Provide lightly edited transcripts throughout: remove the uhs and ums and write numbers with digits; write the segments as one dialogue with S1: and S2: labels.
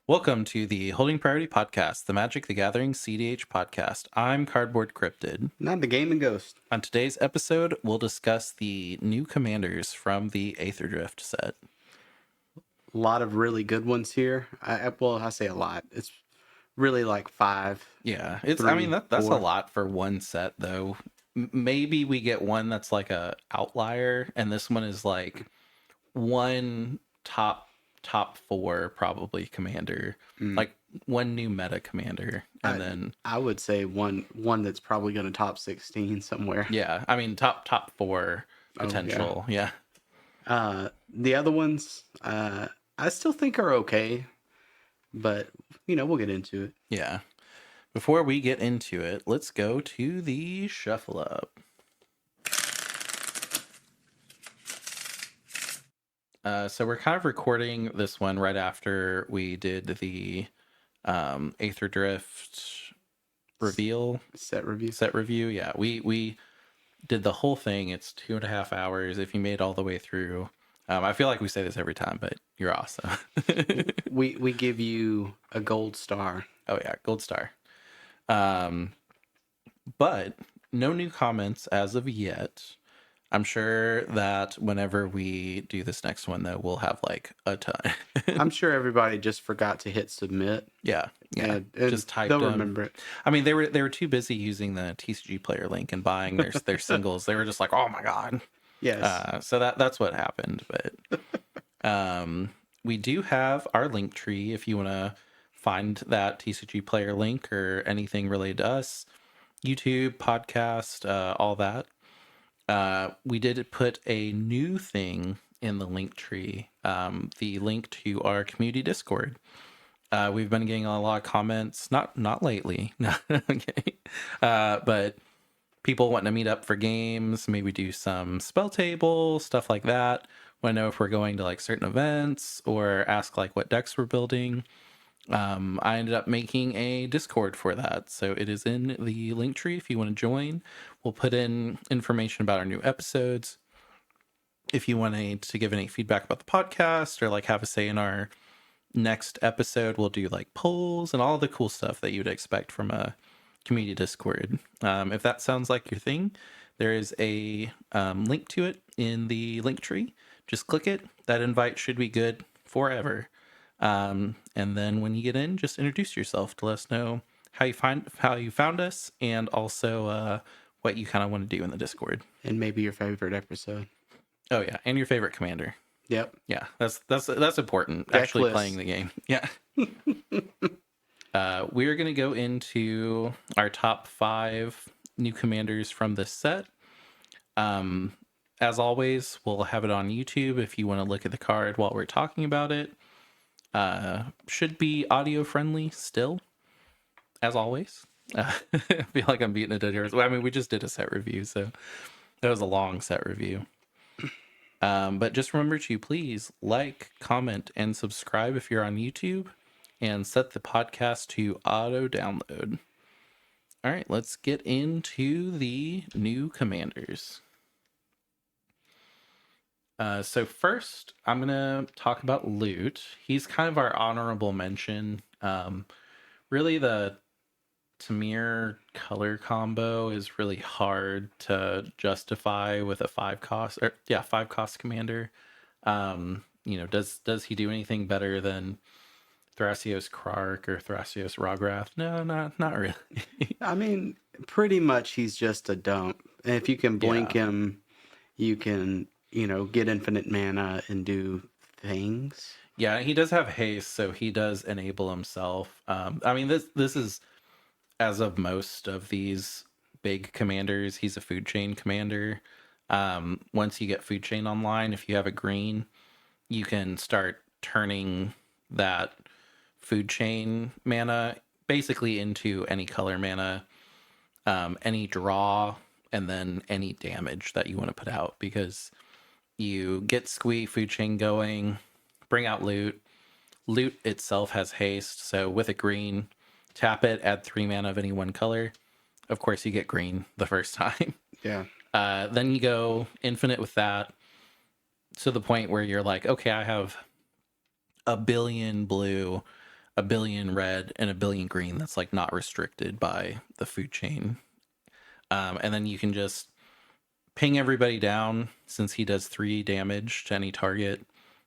S1: Welcome to the Holding Priority Podcast, the Magic the Gathering CEDH Podcast. I'm Cardboard Cryptid.
S2: Not the Gaming Ghost.
S1: On today's episode, we'll discuss the new commanders from the Aetherdrift set.
S2: A lot of really good ones here. I say a lot. It's really like five.
S1: Yeah, that's a
S2: four.
S1: lot for one set, though. Maybe we get one that's like a outlier, and this one is like one top four probably commander, like one new meta commander, and then
S2: I would say one that's probably going to top 16 somewhere.
S1: yeah, I mean top four potential. Yeah.
S2: The other ones, I still think are okay, but we'll get into it.
S1: Yeah. Before we get into it, let's go to the shuffle up. So we're kind of recording this one right after we did the Aetherdrift reveal
S2: Set
S1: review. Yeah, we did the whole thing. It's 2.5 hours. If you made it all the way through, I feel like we say this every time, but you're awesome.
S2: we give you a gold star.
S1: Oh yeah, gold star. But no new comments as of yet. I'm sure that whenever we do this next one, though, we'll have like a ton.
S2: I'm sure everybody just forgot to hit submit.
S1: Yeah.
S2: And
S1: just typed
S2: they'll
S1: them.
S2: remember it.
S1: I mean, they were too busy using the TCG player link and buying their singles. They were just like, oh my god.
S2: Yes.
S1: So that's what happened. But we do have our link tree if you want to find that TCG player link or anything related to us, YouTube, podcast, all that. We did put a new thing in the link tree, the link to our community Discord. We've been getting a lot of comments, not lately, okay, but people wanting to meet up for games, maybe do some spell table, stuff like that. Want to know if we're going to like certain events or ask like what decks we're building. I ended up making a Discord for that. So it is in the link tree if you want to join. We'll put in information about our new episodes. If you want to give any feedback about the podcast or like have a say in our next episode, we'll do like polls and all the cool stuff that you'd expect from a community Discord. If that sounds like your thing, there is a link to it in the link tree. Just click it. That invite should be good forever. And then when you get in, just introduce yourself to let us know how you found us, and also what you kind of want to do in the Discord.
S2: And maybe your favorite episode.
S1: Oh yeah, and your favorite commander.
S2: Yep.
S1: Yeah, that's important.
S2: Deck
S1: actually
S2: list.
S1: playing the game. Yeah. We're gonna go into our top 5 new commanders from this set. As always, we'll have it on YouTube if you want to look at the card while we're talking about it. Should be audio friendly still, as always. I feel like I'm beating a dead horse. Well, I mean, we just did a set review, so that was a long set review. But just remember to please like, comment, and subscribe if you're on YouTube, and set the podcast to auto download. All right, let's get into the new commanders. So first, I'm going to talk about Loot. He's kind of our honorable mention. Really, the Tamir color combo is really hard to justify with a 5-cost, 5-cost commander. Does he do anything better than Thrasios Krark or Thrasios Rograth? No, not really.
S2: I mean, pretty much he's just a dump. And if you can blink him, you can, get infinite mana and do things.
S1: Yeah, he does have haste, so he does enable himself. I mean, this is, as of most of these big commanders, he's a food chain commander. Once you get food chain online, if you have a green, you can start turning that food chain mana basically into any color mana, any draw, and then any damage that you want to put out, because you get Squee food chain going, bring out Loot. Loot itself has haste, so with a green, tap it, add 3 mana of any one color. Of course, you get green the first time.
S2: Yeah.
S1: Then you go infinite with that, to the point where you're like, okay, I have a billion blue. a billion red and a billion green that's like not restricted by the food chain. And then you can just ping everybody down since he does 3 damage to any target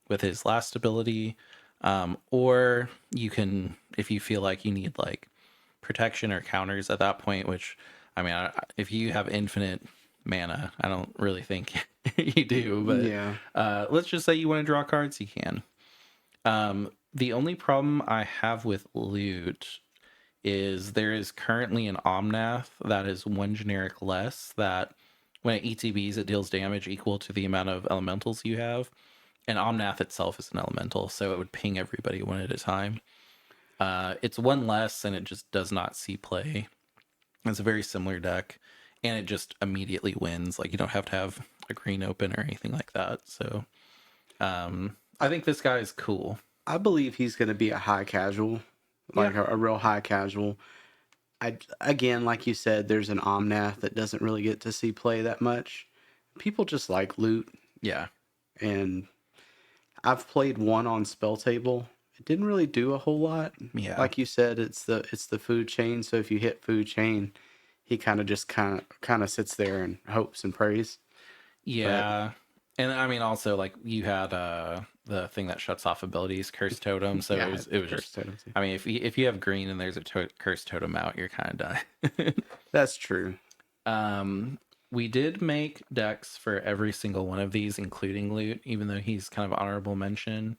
S1: with his last ability. Or you can, if you feel like you need like protection or counters at that point, which I mean, if you have infinite mana, I don't really think you do,
S2: Yeah.
S1: but let's just say you want to draw cards, you can. The only problem I have with loot is there is currently an Omnath that is 1 generic less, that when it ETBs, it deals damage equal to the amount of elementals you have. And Omnath itself is an elemental, so it would ping everybody one at a time. It's 1 less, and it just does not see play. It's a very similar deck, and it just immediately wins. Like, you don't have to have a green open or anything like that. So I think this guy is cool.
S2: I believe he's going to be a high casual, like a real high casual. Again, like you said, there's an Omnath that doesn't really get to see play that much. People just like loot.
S1: Yeah.
S2: And I've played one on Spell Table. It didn't really do a whole lot.
S1: Yeah.
S2: Like you said, it's the food chain. So if you hit food chain, he kind of sits there and hopes and prays.
S1: Yeah. And I mean, also, like, you had the thing that shuts off abilities, Curse Totem. So it was just,
S2: totems.
S1: I mean, if you have green and there's a Curse Totem out, you're kind of done.
S2: That's true.
S1: We did make decks for every single one of these, including loot, even though he's kind of honorable mention.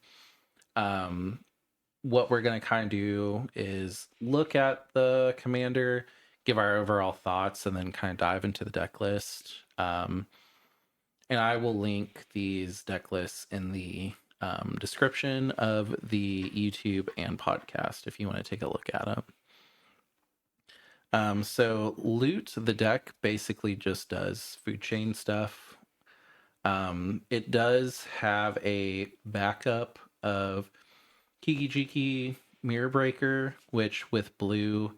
S1: What we're going to kind of do is look at the commander, give our overall thoughts, and then kind of dive into the deck list. And I will link these deck lists in the description of the YouTube and podcast if you want to take a look at them. So Loot, the deck, basically just does food chain stuff. It does have a backup of Kiki Jiki Mirror Breaker, which with blue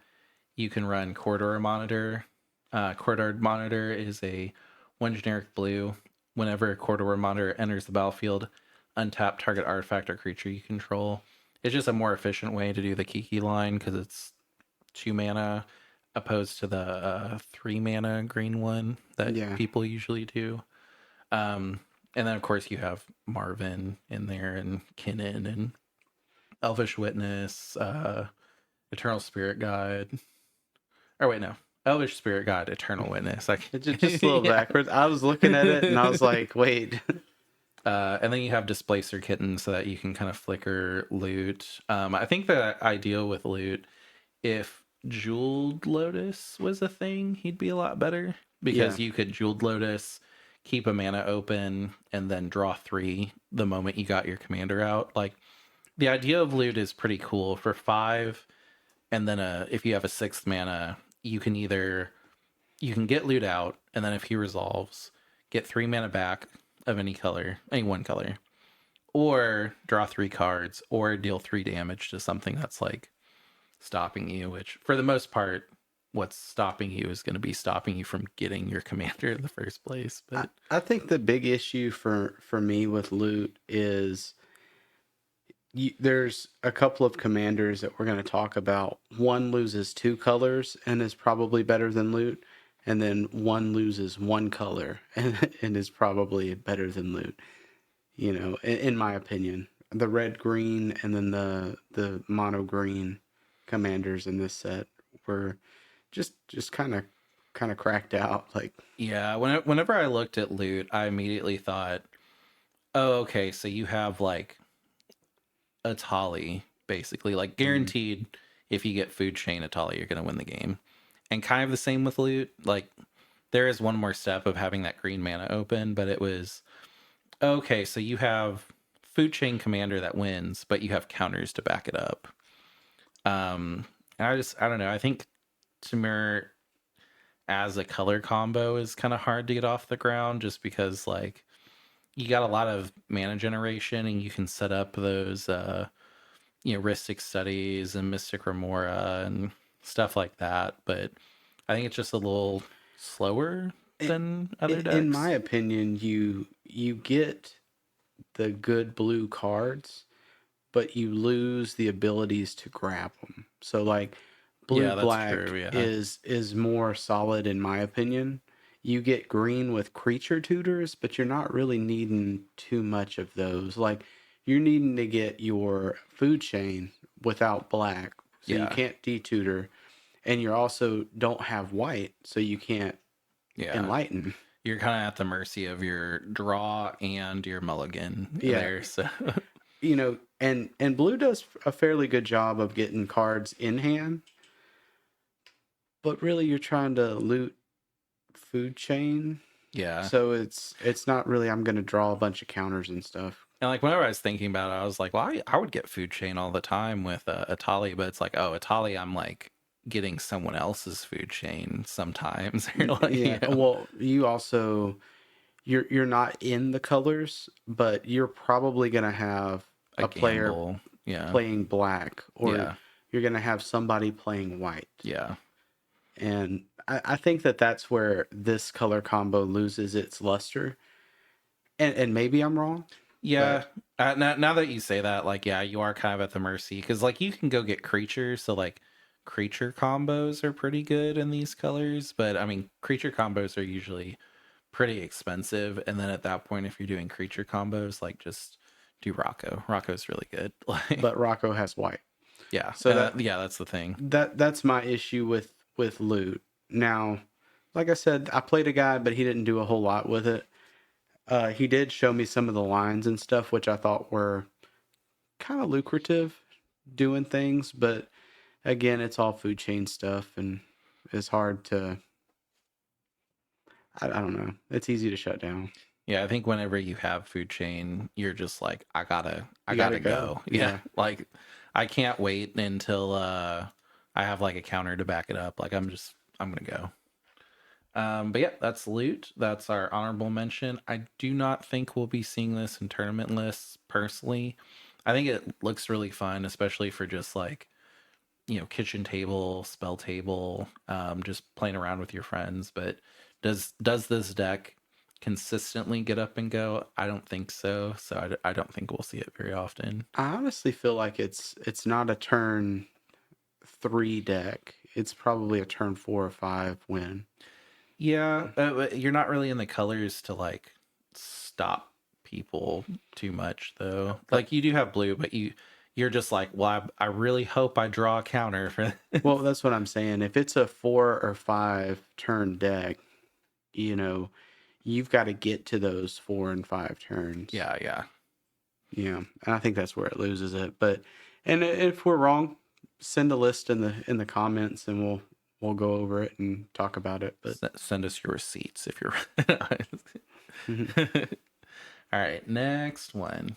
S1: you can run Corridor Monitor. Corridor Monitor is a 1 generic blue. Whenever a Corridor Monitor enters the battlefield, untap target artifact or creature you control. It's just a more efficient way to do the Kiki line because it's 2 mana opposed to the 3 mana green one that people usually do. And then, of course, you have Marvin in there and Kinnan and Elvish Witness, Eternal Spirit Guide. Or wait, no. Elvish Spirit Guide, Eternal Witness.
S2: Just a little backwards. I was looking at it and I was like, wait.
S1: And then you have Displacer Kitten so that you can kind of flicker loot. I think the ideal with loot, if Jeweled Lotus was a thing, he'd be a lot better. Because you could Jeweled Lotus, keep a mana open, and then draw 3 the moment you got your commander out. Like, the idea of loot is pretty cool. For 5, and then if you have a 6th mana, you can get loot out, and then if he resolves, get 3 mana back of any color, any one color, or draw 3 cards, or deal 3 damage to something that's like stopping you, which for the most part, what's stopping you is going to be stopping you from getting your commander in the first place. But
S2: I think the big issue for me with loot is there's a couple of commanders that we're going to talk about. One loses 2 colors and is probably better than loot, and then one loses 1 color and is probably better than loot. You know, in my opinion, the red green and then the mono green commanders in this set were just kind of cracked out. Like,
S1: yeah, whenever I looked at loot, I immediately thought, oh, okay, so you have like a Tali, basically, like guaranteed. If you get food chain Atali, you're going to win the game. And kind of the same with loot. Like, there is one more step of having that green mana open, but it was, okay, so you have food chain commander that wins, but you have counters to back it up. And I don't know. I think Temur as a color combo is kind of hard to get off the ground just because, like, you got a lot of mana generation and you can set up those, Rhystic Studies and Mystic Remora and stuff like that. But I think it's just a little slower than other decks.
S2: In my opinion, you get the good blue cards but you lose the abilities to grab them. So like blue
S1: Yeah, that's
S2: black
S1: true. Yeah.
S2: is more solid in my opinion. You get green with creature tutors, but you're not really needing too much of those. Like you're needing to get your food chain without black, so you
S1: Yeah.
S2: can't detutor, and you also don't have white, so you can't
S1: Yeah.
S2: enlighten.
S1: You're kind of at the mercy of your draw and your mulligan
S2: Yeah,
S1: there. So,
S2: and blue does a fairly good job of getting cards in hand, but really you're trying to loot food chain,
S1: yeah.
S2: so it's not really I'm going to draw a bunch of counters and stuff.
S1: And like whenever I was thinking about it, I was like, well, I would get food chain all the time with Atali, but it's like, oh, Atali, I'm like getting someone else's food chain sometimes. Or like,
S2: Yeah, well, you also you're not in the colors, but you're probably going to have
S1: a
S2: a player
S1: gamble. Yeah.
S2: playing black, or
S1: Yeah.
S2: you're going to have somebody playing white.
S1: Yeah.
S2: And I think that's where this color combo loses its luster. And maybe I'm wrong,
S1: Yeah.
S2: but
S1: Now that you say that, like, yeah, you are kind of at the mercy because, like, you can go get creatures. So, like, creature combos are pretty good in these colors. But, I mean, creature combos are usually pretty expensive. And then at that point, if you're doing creature combos, like, just do Rocco. Rocco's really good. Like,
S2: but Rocco has white.
S1: yeah.
S2: So
S1: Yeah, that's the thing.
S2: that's my issue with loot. Now, like I said, I played a guy, but he didn't do a whole lot with it. He did show me some of the lines and stuff, which I thought were kind of lucrative doing things, but again, it's all food chain stuff and it's hard to I don't know. It's easy to shut down.
S1: Yeah, I think whenever you have food chain, you're just like, I
S2: You
S1: gotta
S2: gotta go.
S1: go. Yeah.
S2: Yeah.
S1: Like I can't wait until I have like a counter to back it up. Like I'm gonna go. But yeah, that's loot. That's our honorable mention. I do not think we'll be seeing this in tournament lists personally. I think it looks really fun, especially for just like, kitchen table, spell table, just playing around with your friends. But does this deck consistently get up and go? I don't think so. So I don't think we'll see it very often.
S2: I honestly feel like it's not a turn 3 deck. It's probably a turn 4 or 5 win.
S1: Yeah, you're not really in the colors to like stop people too much though. Like you do have blue, but you're just like, well, I really hope I draw a counter for
S2: Well, that's what I'm saying. If it's a 4 or 5 turn deck, you know, you've got to get to those 4 and 5 turns.
S1: Yeah, yeah.
S2: Yeah, and I think that's where it loses it. But and if we're wrong, send a list in the comments and we'll go over it and talk about it. But
S1: Send us your receipts if you're
S2: Mhm.
S1: All right, next one.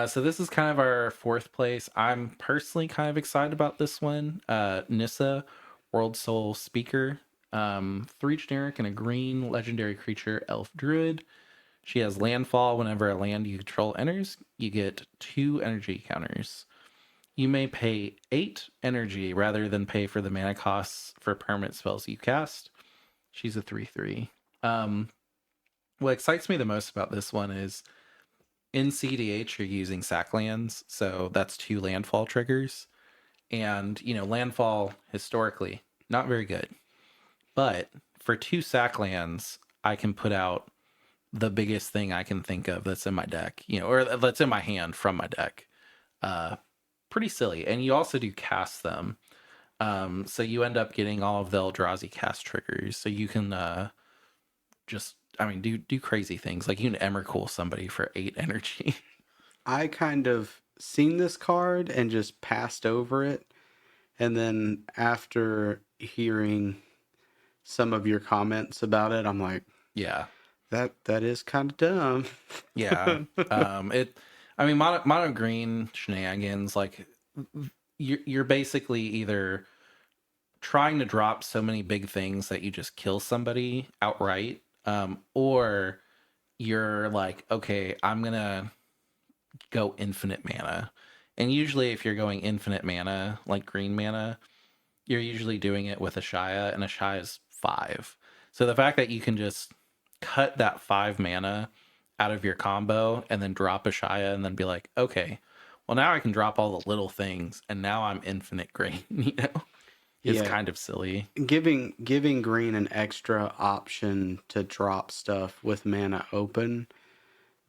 S1: So this is kind of our fourth place. I'm personally kind of excited about this one. Nissa, World Soul Speaker. 3 generic and a green legendary creature, Elf Druid. She has landfall. Whenever a land you control enters, you get 2 energy counters. You may pay 8 energy rather than pay for the mana costs for permanent spells you cast. She's a 3/3. What excites me the most about this one is in CDH, you're using sack lands, so that's 2 landfall triggers. And, landfall historically, not very good. But for 2 sack lands, I can put out the biggest thing I can think of that's in my deck, or that's in my hand from my deck. Pretty silly. And you also do cast them. So you end up getting all of the Eldrazi cast triggers. So you can do crazy things. Like you can Emrakul somebody for 8 energy.
S2: I kind of seen this card and just passed over it. And then after hearing some of your comments about it, I'm like,
S1: Yeah.
S2: that is kind of dumb.
S1: Yeah. Mono green shenanigans, like you're basically either trying to drop so many big things that you just kill somebody outright, or you're like, okay, I'm gonna go infinite mana. And usually if you're going infinite mana, like green mana, you're usually doing it with a Shia, and a Shia is 5. So the fact that you can just cut that 5 mana out of your combo and then drop a Shia and then be like, okay, well, now I can drop all the little things, and now I'm infinite green. It's
S2: Yeah,
S1: kind of silly.
S2: giving green an extra option to drop stuff with mana open,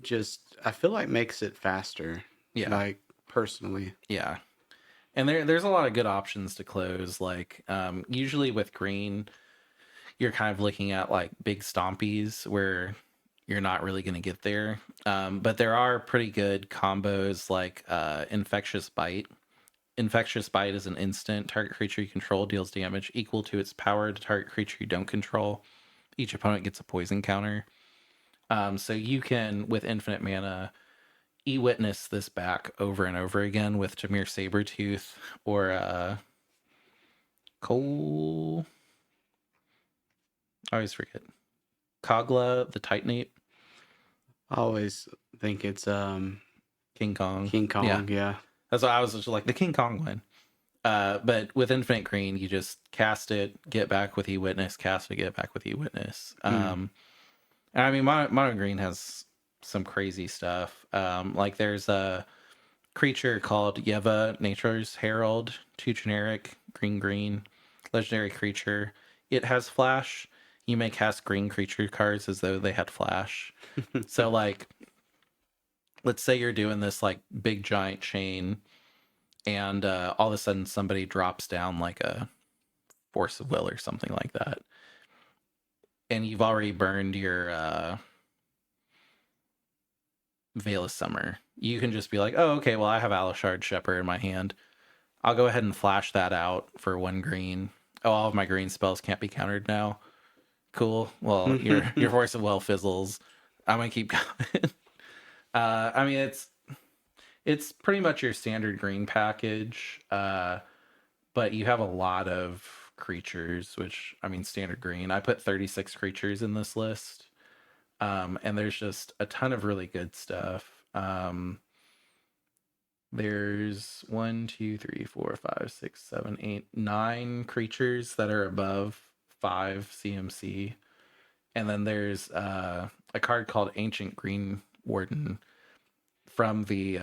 S2: just I feel like makes it faster.
S1: Yeah,
S2: Like personally.
S1: yeah. And there's a lot of good options to close. Like usually with green, you're kind of looking at like big stompies where you're not really going to get there. But there are pretty good combos like Infectious Bite. Infectious Bite is an instant. Target creature you control deals damage equal to its power to target creature you don't control. Each opponent gets a poison counter. So you can, with infinite mana, e-witness this back over and over again with Jameer Sabretooth or Cole. I always forget. Kogla, the Titanape.
S2: I always think it's
S1: King Kong.
S2: King Kong, yeah.
S1: That's why I was just like the King Kong one. But with Infinite Green, you just cast it, get back with E-Witness, cast it, get back with E-Witness. And I mean, Mono Green has some crazy stuff. Like there's a creature called Yeva, Nature's Herald, 2 generic, green, legendary creature. It has flash. You may cast green creature cards as though they had flash. So like, let's say you're doing this like big giant chain, and all of a sudden somebody drops down like a force of will or something like that, and you've already burned your Veil of Summer. You can just be like, oh, okay, well, I have Alashard Shepherd in my hand. I'll go ahead and flash that out for 1 green. Oh, all of my green spells can't be countered now. Cool. Well, your Force of Will fizzles. I'm gonna keep going. I mean, it's pretty much your standard green package, but you have a lot of creatures, which I mean, standard green. I put 36 creatures in this list, and there's just a ton of really good stuff. There's 1, 2, 3, 4, 5, 6, 7, 8, 9 creatures that are above 5 CMC. And then there's a card called Ancient Green Warden from the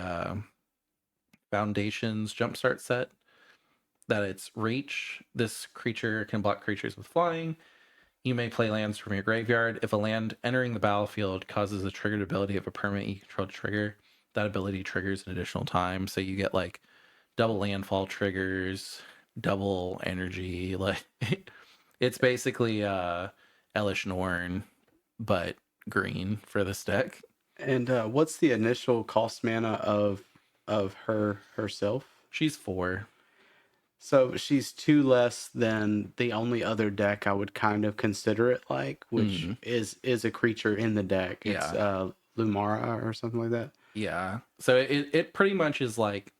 S1: Foundations Jumpstart set. That it's reach. This creature can block creatures with flying. You may play lands from your graveyard. If a land entering the battlefield causes a triggered ability of a permanent you control to trigger, that ability triggers an additional time. So you get like double landfall triggers, double energy. Like it's basically Elish Norn, but green for this deck.
S2: And what's the initial cost mana of her herself?
S1: She's 4.
S2: So she's 2 less than the only other deck I would kind of consider it like, which is a creature in the deck. It's Lumara or something like that.
S1: Yeah. So it pretty much is like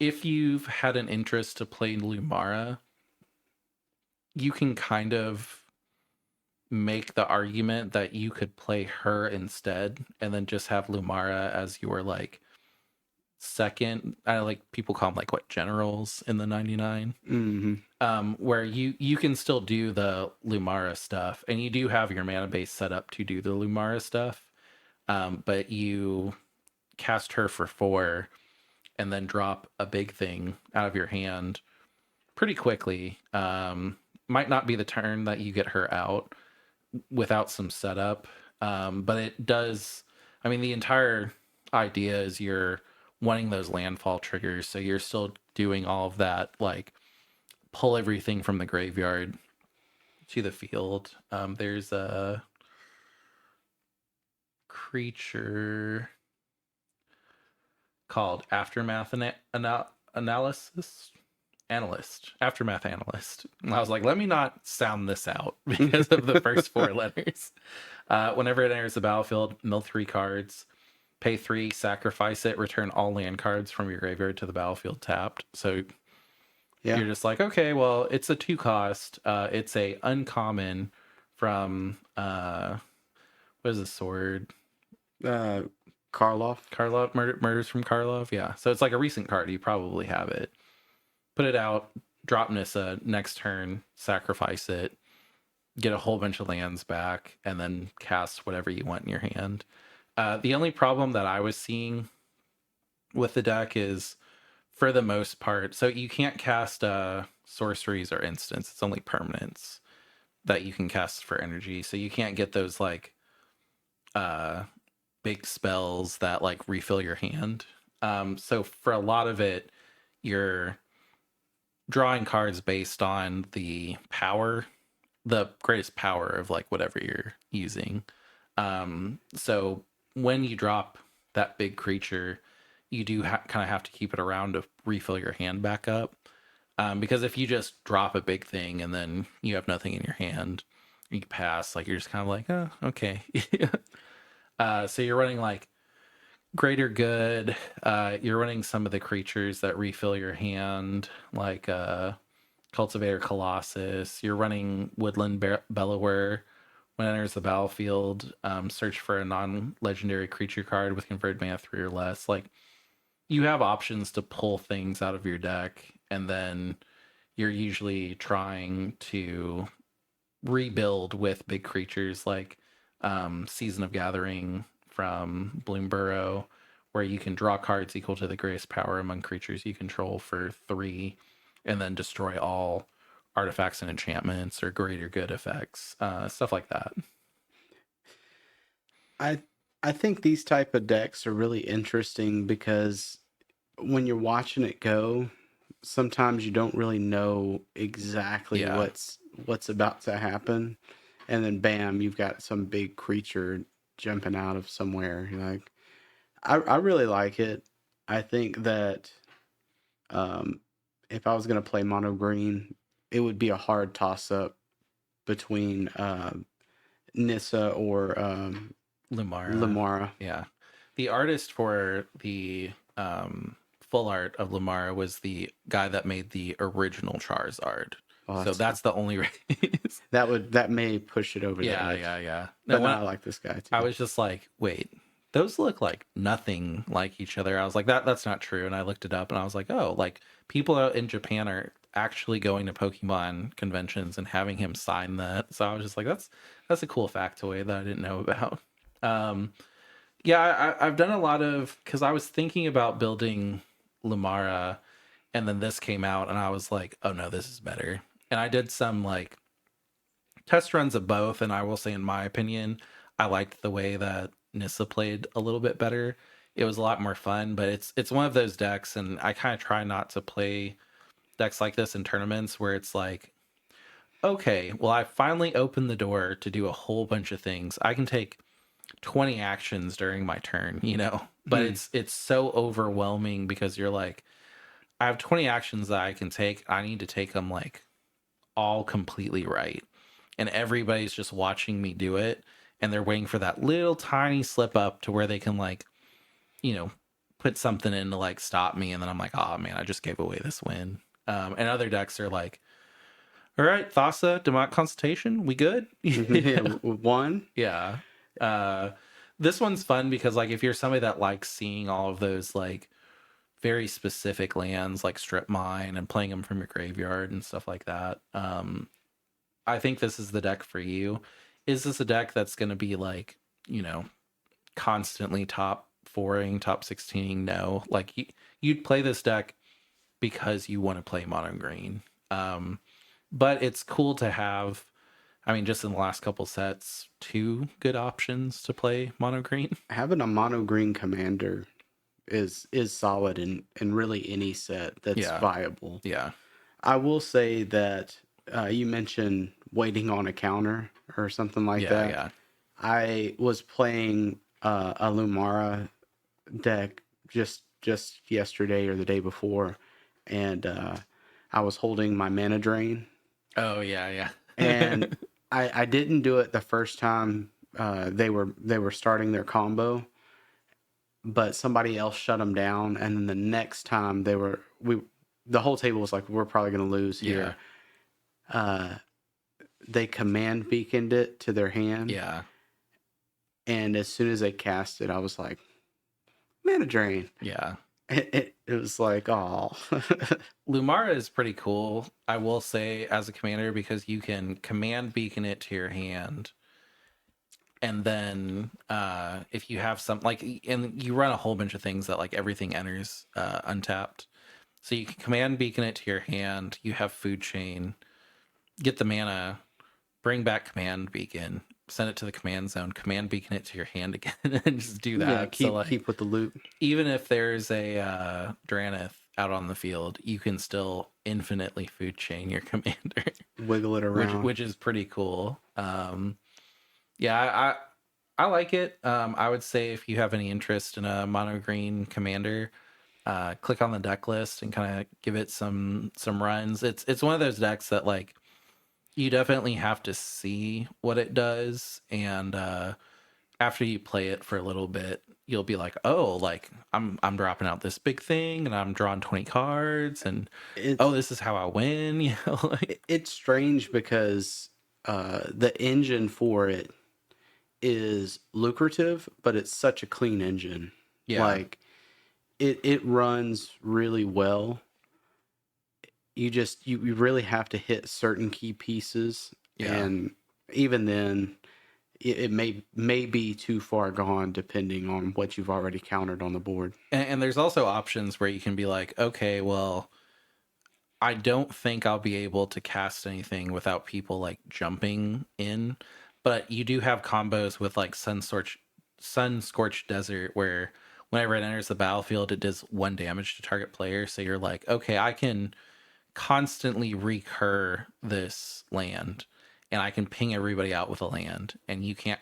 S1: if you've had an interest to play Lumara, you can kind of make the argument that you could play her instead and then just have Lumara as your like second. I like people call them like what, generals in the 99. Where you can still do the Lumara stuff, and you do have your mana base set up to do the Lumara stuff, but you cast her for 4 and then drop a big thing out of your hand pretty quickly. Might not be the turn that you get her out without some setup, but it does. I mean, the entire idea is you're wanting those landfall triggers, so you're still doing all of that, like pull everything from the graveyard to the field. There's a creature called Aftermath Analyst. Aftermath Analyst. And I was like, let me not sound this out because of the first 4 letters. Whenever it enters the battlefield, mill 3 cards, pay 3, sacrifice it, return all land cards from your graveyard to the battlefield tapped. So you're just like, okay, well, it's a 2 cost. It's a uncommon from what is the sword?
S2: Karlov.
S1: Murders from Karlov. Yeah. So it's like a recent card. You probably have it. Put it out, drop Nissa next turn, sacrifice it, get a whole bunch of lands back, and then cast whatever you want in your hand. The only problem that I was seeing with the deck is, for the most part, so you can't cast sorceries or instants. It's only permanents that you can cast for energy. So you can't get those like uh big spells that like refill your hand. So for a lot of it, you're drawing cards based on the power, the greatest power of like whatever you're using. So when you drop that big creature, you do kind of have to keep it around to refill your hand back up. Because if you just drop a big thing and then you have nothing in your hand, you pass, like you're just kind of like, oh, okay. So you're running like greater good. You're running some of the creatures that refill your hand, like Cultivator Colossus. You're running Woodland Bellower. When it enters the battlefield, search for a non-legendary creature card with converted mana 3 or less. Like, you have options to pull things out of your deck, and then you're usually trying to rebuild with big creatures like Season of Gathering from Bloomburrow, where you can draw cards equal to the greatest power among creatures you control for 3, and then destroy all artifacts and enchantments or greater good effects, stuff like that.
S2: I I think these type of decks are really interesting because when you're watching it go, sometimes you don't really know exactly
S1: Yeah.
S2: what's about to happen, and then bam, you've got some big creature jumping out of somewhere. You're like, I really like it. I think that um, if I was gonna play mono green, it would be a hard toss up between Nissa or
S1: Lumara.
S2: Lamara.
S1: Yeah. The artist for the full art of Lumara was the guy that made the original Charizard.
S2: Oh,
S1: So
S2: that's cool.
S1: that's the only reason.
S2: That may push it over the
S1: Yeah,
S2: edge.
S1: yeah. No,
S2: But no, I like this guy too.
S1: I was just like, wait, those look like nothing like each other. I was like, that's not true. And I looked it up and I was like, oh, like people out in Japan are actually going to Pokemon conventions and having him sign that. So I was just like, that's a cool factoid that I didn't know about. Um, yeah, I've done a lot of, because I was thinking about building Lumara, and then this came out, and I was like, oh no, this is better. And I did some like test runs of both, and I will say, in my opinion, I liked the way that Nissa played a little bit better. It was a lot more fun, but it's one of those decks, and I kind of try not to play decks like this in tournaments where it's like, okay, well, I finally opened the door to do a whole bunch of things. I can take 20 actions during my turn, but it's so overwhelming because you're like, I have 20 actions that I can take. I need to take them like all completely right, and everybody's just watching me do it, and they're waiting for that little tiny slip up to where they can like, you know put something in to like stop me, and then I'm like, oh man, I just gave away this win. And other decks are like, all right, Thassa, Demonic Consultation, we good?
S2: Yeah, one.
S1: Yeah. Uh, this one's fun because like if you're somebody that likes seeing all of those like very specific lands like strip mine and playing them from your graveyard and stuff like that, I think this is the deck for you. Is this a deck that's going to be like, constantly top 4ing, top 16? No. Like you'd play this deck because you want to play mono green. But it's cool to have, I mean, just in the last couple sets, 2 good options to play mono green.
S2: Having a mono green commander is solid in really any set that's
S1: Yeah.
S2: viable.
S1: Yeah.
S2: I will say that you mentioned waiting on a counter or something like that.
S1: Yeah.
S2: I was playing a Lumara deck just yesterday or the day before, and I was holding my mana drain,
S1: Oh, yeah.
S2: and I didn't do it the first time they were starting their combo, but somebody else shut them down, and then the next time the whole table was like, we're probably going to lose here. They command beaconed it to their hand,
S1: Yeah.
S2: and as soon as they cast it, I was like, mana drain.
S1: Yeah.
S2: It was like, oh.
S1: Lumara is pretty cool, I will say, as a commander, because you can command beacon it to your hand, And then if you have some like, and you run a whole bunch of things that like everything enters untapped. So you can command beacon it to your hand. You have food chain, get the mana, bring back command beacon, send it to the command zone, command beacon it to your hand again, and just do
S2: Yeah,
S1: that. So like,
S2: keep with the loop.
S1: even if there's a Dranith out on the field, you can still infinitely food chain your commander,
S2: Wiggle it around.
S1: which is pretty cool. Yeah, I like it. I would say if you have any interest in a mono green commander, click on the deck list and kind of give it some runs. It's one of those decks that like you definitely have to see what it does, and after you play it for a little bit, you'll be like, oh, like I'm dropping out this big thing, and I'm drawing 20 cards, and oh,
S2: It's
S1: this is how I win. You know, like
S2: it's strange because the engine for it is lucrative, but it's such a clean engine.
S1: yeah,
S2: Like it runs really well. You really have to hit certain key pieces,
S1: yeah.
S2: and even then it may be too far gone depending on what you've already countered on the board.
S1: And there's also options where you can be like, okay, well, I don't think I'll be able to cast anything without people like jumping in, but you do have combos with like Sun Scorched Desert where whenever it enters the battlefield, it does 1 damage to target player. So you're like, okay, I can constantly recur this land, and I can ping everybody out with a land, and you can't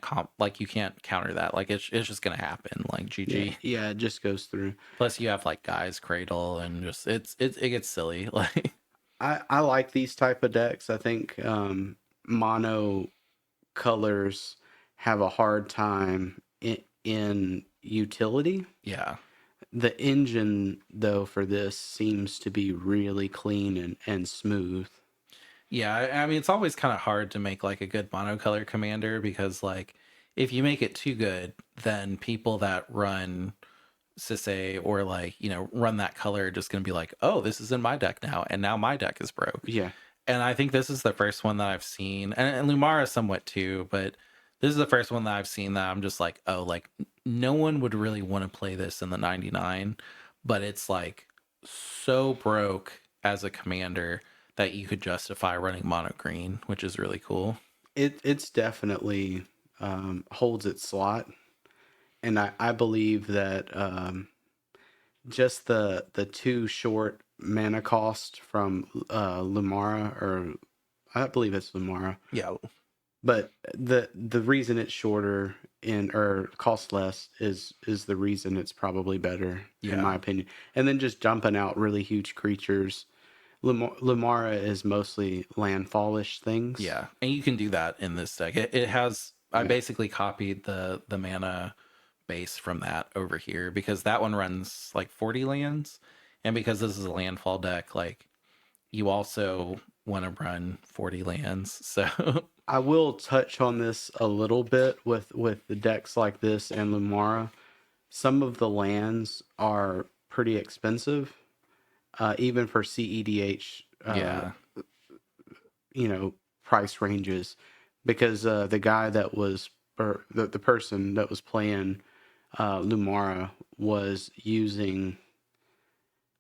S1: you can't counter that. Like it's just gonna happen. Like
S2: Yeah,
S1: GG.
S2: yeah, it just goes through.
S1: Plus you have like Guy's Cradle, and just it gets silly. Like
S2: I like these type of decks. I think mono colors have a hard time in utility.
S1: yeah.
S2: The engine, though, for this seems to be really clean and smooth.
S1: Yeah, I mean it's always kind of hard to make like a good monocolor commander because like if you make it too good, then people that run Sisay or like, you know, run that color are just gonna be like, oh, this is in my deck now, and now my deck is broke.
S2: Yeah,
S1: And I think this is the first one that I've seen, and Lumara somewhat too, but this is the first one that I've seen that I'm just like, oh, like no one would really want to play this in the 99, but it's like so broke as a commander that you could justify running mono green, which is really cool.
S2: it's definitely holds its slot, and I believe that just the too short mana cost from Lumara, or I believe it's Lumara,
S1: Yeah.
S2: but the reason it's shorter in or costs less is the reason it's probably better in
S1: Yeah.
S2: my opinion. And then just jumping out really huge creatures. Lumara is mostly landfallish things.
S1: Yeah. And you can do that in this deck. It has I
S2: Yeah.
S1: basically copied the mana base from that over here because that one runs like 40 lands. And because this is a landfall deck, like you also want to run 40 lands. So
S2: I will touch on this a little bit with the decks like this and Lumara. Some of the lands are pretty expensive, even for CEDH,
S1: yeah.
S2: price ranges, because the guy that was, or the person that was playing Lumara was using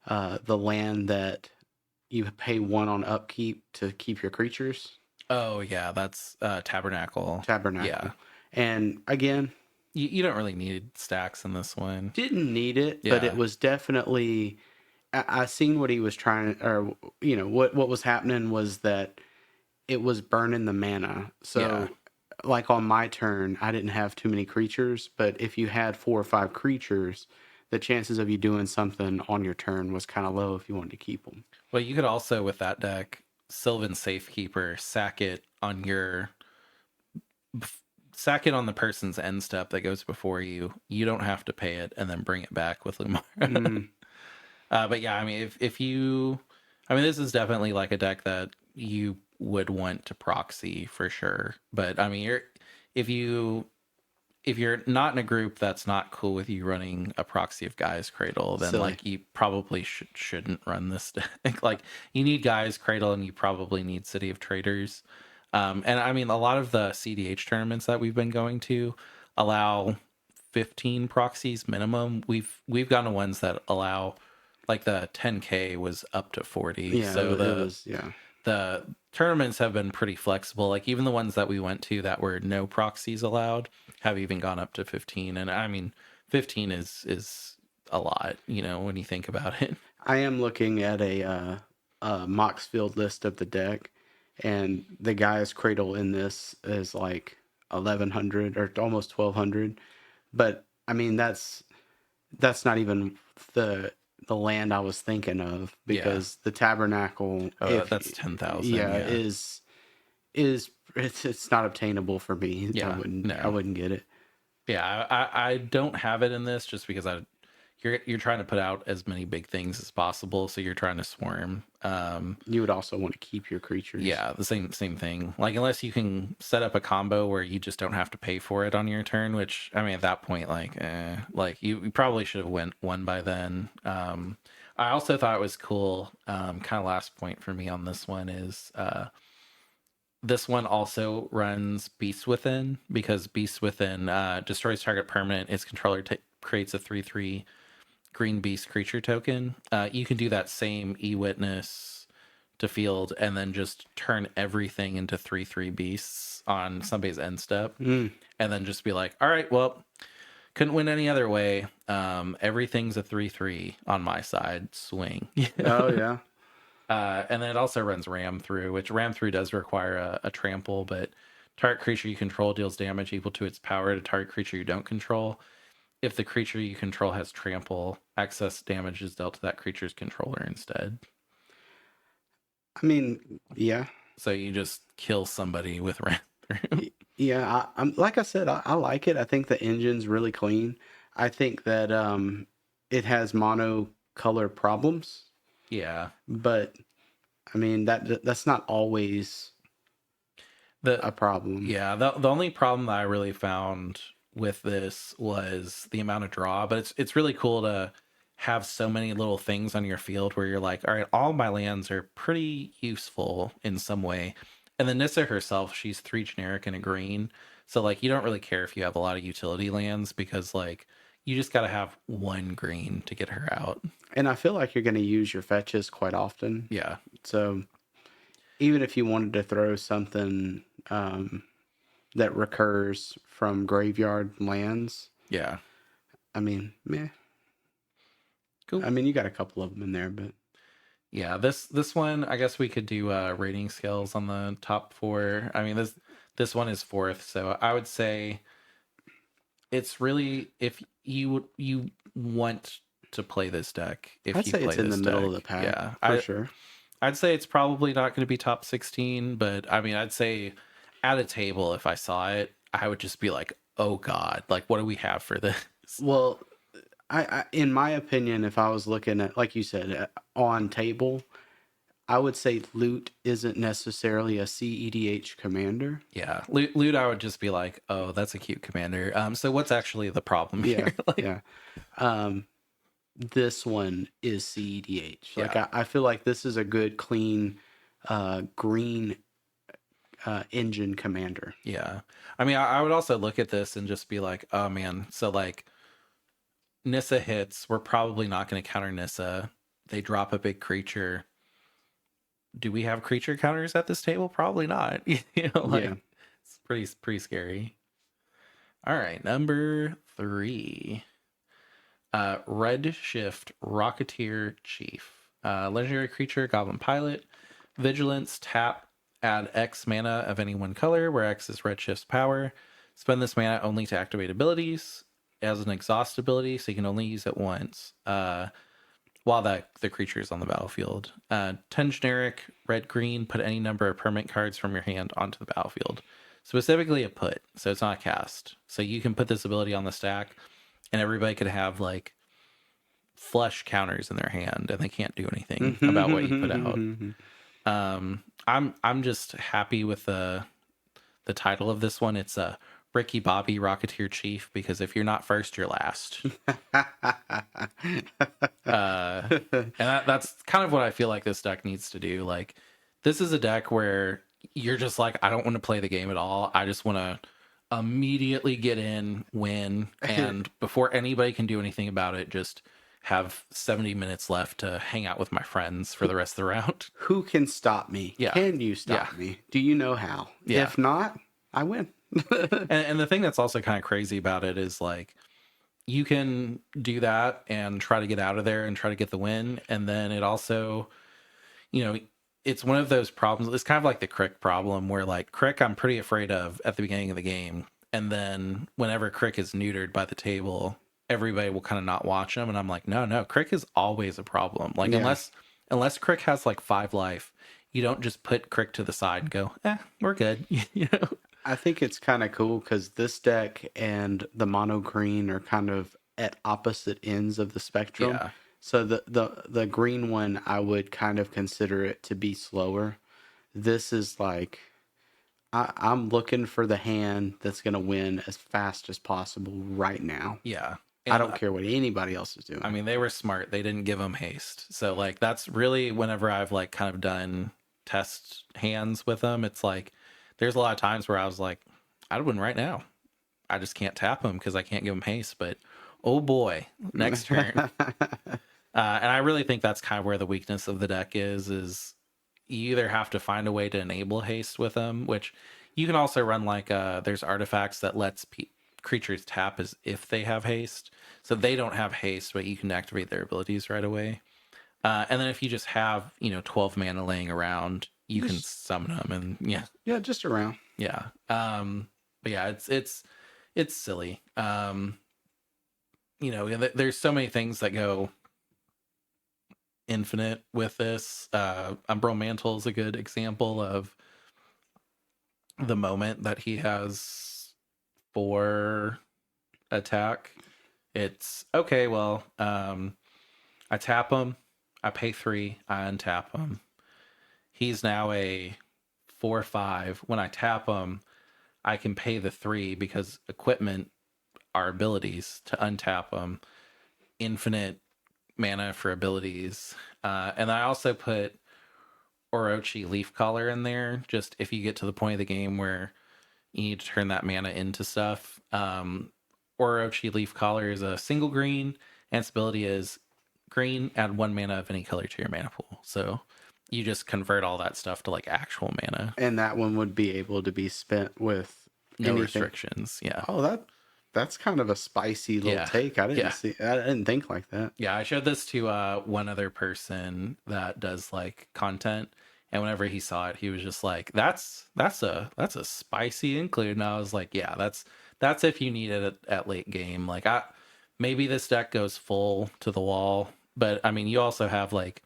S2: the land that you pay one on upkeep to keep your creatures.
S1: Oh yeah, that's Tabernacle.
S2: Tabernacle.
S1: Yeah.
S2: And again,
S1: You don't really need stacks in this one.
S2: didn't need it, but it
S1: Yeah.
S2: was definitely. I seen what he was trying, or what was happening was that it was burning the mana. So,
S1: Yeah.
S2: like on my turn, I didn't have too many creatures, but if you had 4 or 5 creatures, the chances of you doing something on your turn was kind of low if you wanted to keep them.
S1: Well, you could also with that deck, Sylvan Safekeeper, sack it on the person's end step that goes before you. You don't have to pay it and then bring it back with Lumara.
S2: Mm,
S1: But yeah, I mean, if you, I mean, this is definitely like a deck that you would want to proxy for sure. But I mean, if you're not in a group that's not cool with you running a proxy of Guy's Cradle, then
S2: silly.
S1: like you probably shouldn't run this deck. Like you need Guy's Cradle and you probably need City of Traders. And I mean, a lot of the CDH tournaments that we've been going to allow 15 proxies minimum. We've gotten to ones that allow, like the 10K was up to 40.
S2: Yeah,
S1: So
S2: it was, yeah.
S1: the tournaments have been pretty flexible. Like even the ones that we went to that were no proxies allowed have even gone up to 15. And I mean, 15 is a lot, you know, when you think about it.
S2: I am looking at a Moxfield list of the deck, and the Gaia's Cradle in this is like 1100 or almost 1200. But I mean, that's not even the land I was thinking of, because the Tabernacle, if
S1: That's 10,000.
S2: yeah,
S1: Yeah.
S2: is it's not obtainable for me.
S1: Yeah,
S2: I
S1: no.
S2: wouldn't get it.
S1: Yeah, I don't have it in this just because you're trying to put out as many big things as possible, so you're trying to swarm.
S2: You would also want to keep your creatures.
S1: Yeah, the same thing. Like unless you can set up a combo where you just don't have to pay for it on your turn, which I mean at that point, like you probably should have won by then. I also thought it was cool. Kind of last point for me on this one is this one also runs Beast Within, because Beast Within destroys target permanent. Its controller creates a 3/3 green beast creature token. You can do that same e-witness to field and then just turn everything into 3/3 beasts on somebody's end step, and then just be like, all right, well, couldn't win any other way. Everything's a 3/3 on my side. Swing.
S2: Oh yeah.
S1: And then it also runs Ram Through, which Ram Through does require a trample, but target creature you control deals damage equal to its power to target creature you don't control. If the creature you control has trample, excess damage is dealt to that creature's controller instead.
S2: I mean, yeah.
S1: So you just kill somebody with Ram Through.
S2: Yeah, I'm like I said, I like it. I think the engine's really clean. I think that it has mono color problems,
S1: Yeah.
S2: but I mean that's not always a problem.
S1: Yeah, the only problem that I really found with this was the amount of draw, but it's really cool to have so many little things on your field where you're like, all right, all my lands are pretty useful in some way. And then Nissa herself, she's 3 generic and a green. So like you don't really care if you have a lot of utility lands, because like you just got to have 1 green to get her out.
S2: And I feel like you're going to use your fetches quite often.
S1: Yeah.
S2: So even if you wanted to throw something that recurs from graveyard lands,
S1: Yeah.
S2: I mean, meh.
S1: Cool.
S2: I mean, you got a couple of them in there, but
S1: yeah, this one, I guess we could do rating scales on the top 4. I mean, this one is 4th, so I would say it's really, if you want to play this deck, if
S2: I'd
S1: you
S2: say
S1: play
S2: it's in the
S1: this
S2: middle
S1: deck,
S2: of the pack.
S1: yeah,
S2: for sure.
S1: I'd say it's probably not going to be top 16, but I mean, I'd say at a table, if I saw it, I would just be like, oh god, like what do we have for this?
S2: Well, I in my opinion, if I was looking at, like you said, on table, I would say loot isn't necessarily a CEDH commander.
S1: Yeah, loot, I would just be like, oh, that's a cute commander. So what's actually the problem
S2: Yeah,
S1: here? Like,
S2: yeah. This one is CEDH. Like
S1: yeah.
S2: I feel like this is a good, clean, green engine commander.
S1: Yeah. I mean, I would also look at this and just be like, oh man, so like Nissa hits, we're probably not going to counter Nissa. They drop a big creature. Do we have creature counters at this table? Probably not. You know, like
S2: Yeah.
S1: it's pretty scary. All right, number 3. Red Shift Rocketeer Chief. Legendary creature, Goblin Pilot. Vigilance, tap, add X mana of any one color, where X is Red Shift's power. Spend this mana only to activate abilities. It has an exhaust ability, so you can only use it once while the creature is on the battlefield. 10 generic, red-green, put any number of permanent cards from your hand onto the battlefield. Specifically a put, so it's not a cast. So you can put this ability on the stack, and everybody could have like flush counters in their hand, and they can't do anything about what you put out. I'm just happy with the title of this one. It's a Ricky Bobby Rocketeer Chief, because if you're not first, you're last. And that's kind of what I feel like this deck needs to do. Like, this is a deck where you're just like, I don't want to play the game at all. I just want to immediately get in, win, and before anybody can do anything about it, just have 70 minutes left to hang out with my friends for the rest of the round.
S2: Who can stop me?
S1: Yeah.
S2: Can you
S1: Yeah.
S2: stop me? Do you know how?
S1: Yeah.
S2: If not, I win.
S1: And the thing that's also kind of crazy about it is like, you can do that and try to get out of there and try to get the win. And then it also, you know, it's one of those problems. It's kind of like the Crick problem where like Crick, I'm pretty afraid of at the beginning of the game. And then whenever Crick is neutered by the table, everybody will kind of not watch him. And I'm like, no, Crick is always a problem. Like
S2: Yeah.
S1: unless Crick has like 5 life, you don't just put Crick to the side and go, we're good. You know?
S2: I think it's kind of cool because this deck and the mono green are kind of at opposite ends of the spectrum.
S1: Yeah.
S2: So the green one, I would kind of consider it to be slower. This is like, I'm looking for the hand that's going to win as fast as possible right now.
S1: Yeah.
S2: I don't care what anybody else is doing.
S1: I mean, they were smart. They didn't give him haste. So like that's really whenever I've like kind of done test hands with them, it's like there's a lot of times where I was like, I'd win right now. I just can't tap him because I can't give him haste. But oh boy, next turn. And I really think that's kind of where the weakness of the deck is you either have to find a way to enable haste with them, which you can also run like there's artifacts that lets creatures tap as if they have haste. So they don't have haste, but you can activate their abilities right away. And then if you just have, 12 mana laying around, you can summon them and yeah.
S2: Yeah, just around.
S1: Yeah. But yeah, it's silly. There's so many things that go infinite with this. Umbral Mantle is a good example of the moment that he has 4 attack. It's okay, well, I tap him, I pay 3, I untap him. He's now a 4/5. When I tap him, I can pay the 3 because equipment are abilities to untap him. Infinite mana for abilities. And I also put Orochi Leaf Collar in there, just if you get to the point of the game where you need to turn that mana into stuff. Orochi Leaf Collar is a single green, and its ability is green, add 1 mana of any color to your mana pool. So you just convert all that stuff to like actual mana.
S2: And that one would be able to be spent with
S1: no
S2: anything.
S1: Restrictions. Yeah.
S2: Oh, that's kind of a spicy little take. I didn't think like that.
S1: Yeah, I showed this to one other person that does like content, and whenever he saw it, he was just like, "That's a spicy include." And I was like, "Yeah, that's if you need it at late game. Like, maybe this deck goes full to the wall, but I mean, you also have like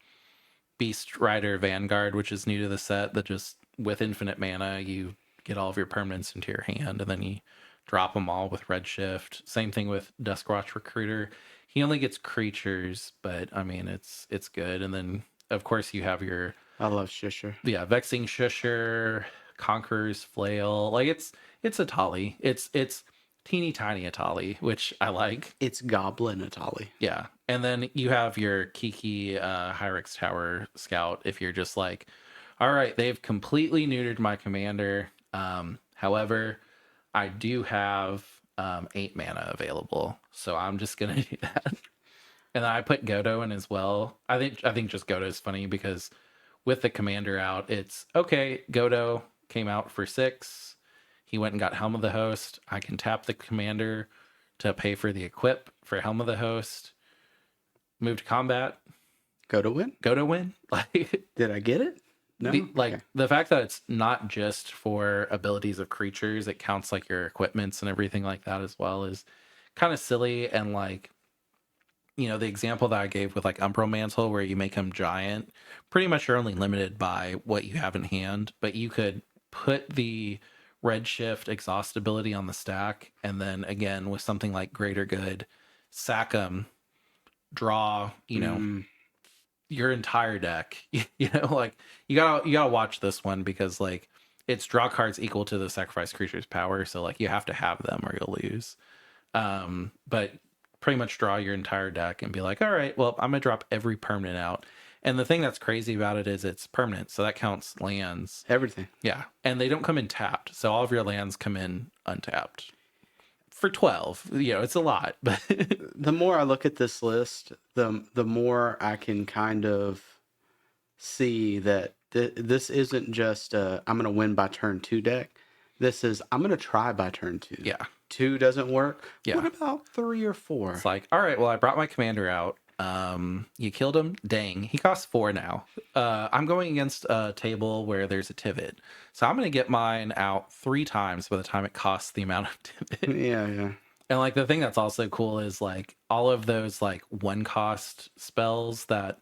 S1: Beast Rider Vanguard, which is new to the set, that just with infinite mana, you get all of your permanents into your hand, and then you drop them all with Redshift. Same thing with Duskwatch Recruiter. He only gets creatures, but I mean, it's good. And then, of course, you have your...
S2: I love Shusher.
S1: Yeah, Vexing Shusher, Conqueror's Flail. Like, it's Atali. It's teeny tiny Atali, which I like.
S2: It's Goblin Atali.
S1: Yeah. And then you have your Kiki Hyrix Tower Scout if you're just like, all right, they've completely neutered my commander. However, I do have 8 mana available, so I'm just gonna do that. And then I put Godo in as well. I think just Godo is funny because with the commander out, it's okay. Godo came out for 6. He went and got Helm of the Host. I can tap the commander to pay for the equip for Helm of the Host. Move to combat.
S2: Godo win.
S1: Like,
S2: did I get it? No.
S1: The fact that it's not just for abilities of creatures, it counts like your equipments and everything like that as well, is kind of silly. And like, the example that I gave with like Umbral Mantle, where you make them giant, pretty much you're only limited by what you have in hand, but you could put the Redshift exhaust ability on the stack, and then again with something like Greater Good, sack them, draw, your entire deck. Like you gotta watch this one because like it's draw cards equal to the sacrifice creature's power, so like you have to have them or you'll lose. But pretty much draw your entire deck and be like, all right, well, I'm gonna drop every permanent out, And the thing that's crazy about it is it's permanent, so that counts lands.
S2: Everything.
S1: Yeah, and they don't come in tapped, so all of your lands come in untapped. For 12, it's a lot, but
S2: The more I look at this list, the more I can kind of see that this isn't just I'm going to win by turn 2 deck. This is I'm going to try by turn 2.
S1: yeah.
S2: 2 doesn't work.
S1: Yeah.
S2: What about 3 or 4?
S1: It's like, all right, well, I brought my commander out. You killed him. Dang, he costs 4 now. I'm going against a table where there's a Tivit, so I'm going to get mine out 3 times by the time it costs the amount of Tivit.
S2: Yeah.
S1: And like the thing that's also cool is like all of those like 1-cost spells that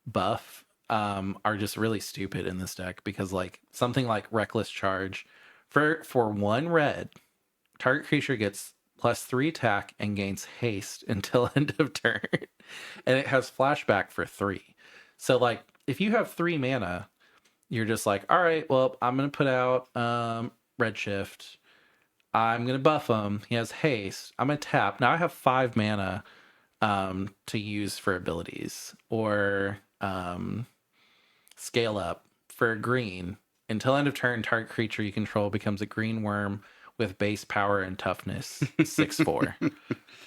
S1: buff are just really stupid in this deck, because like something like Reckless Charge for 1 red, target creature gets +3 attack and gains haste until end of turn. And it has flashback for 3. So like if you have 3 mana, you're just like, all right, well, I'm gonna put out Redshift. I'm gonna buff him. He has haste. I'm gonna tap. Now I have 5 mana to use for abilities, or scale up for green. Until end of turn, target creature you control becomes a green worm with base power and toughness 6/4.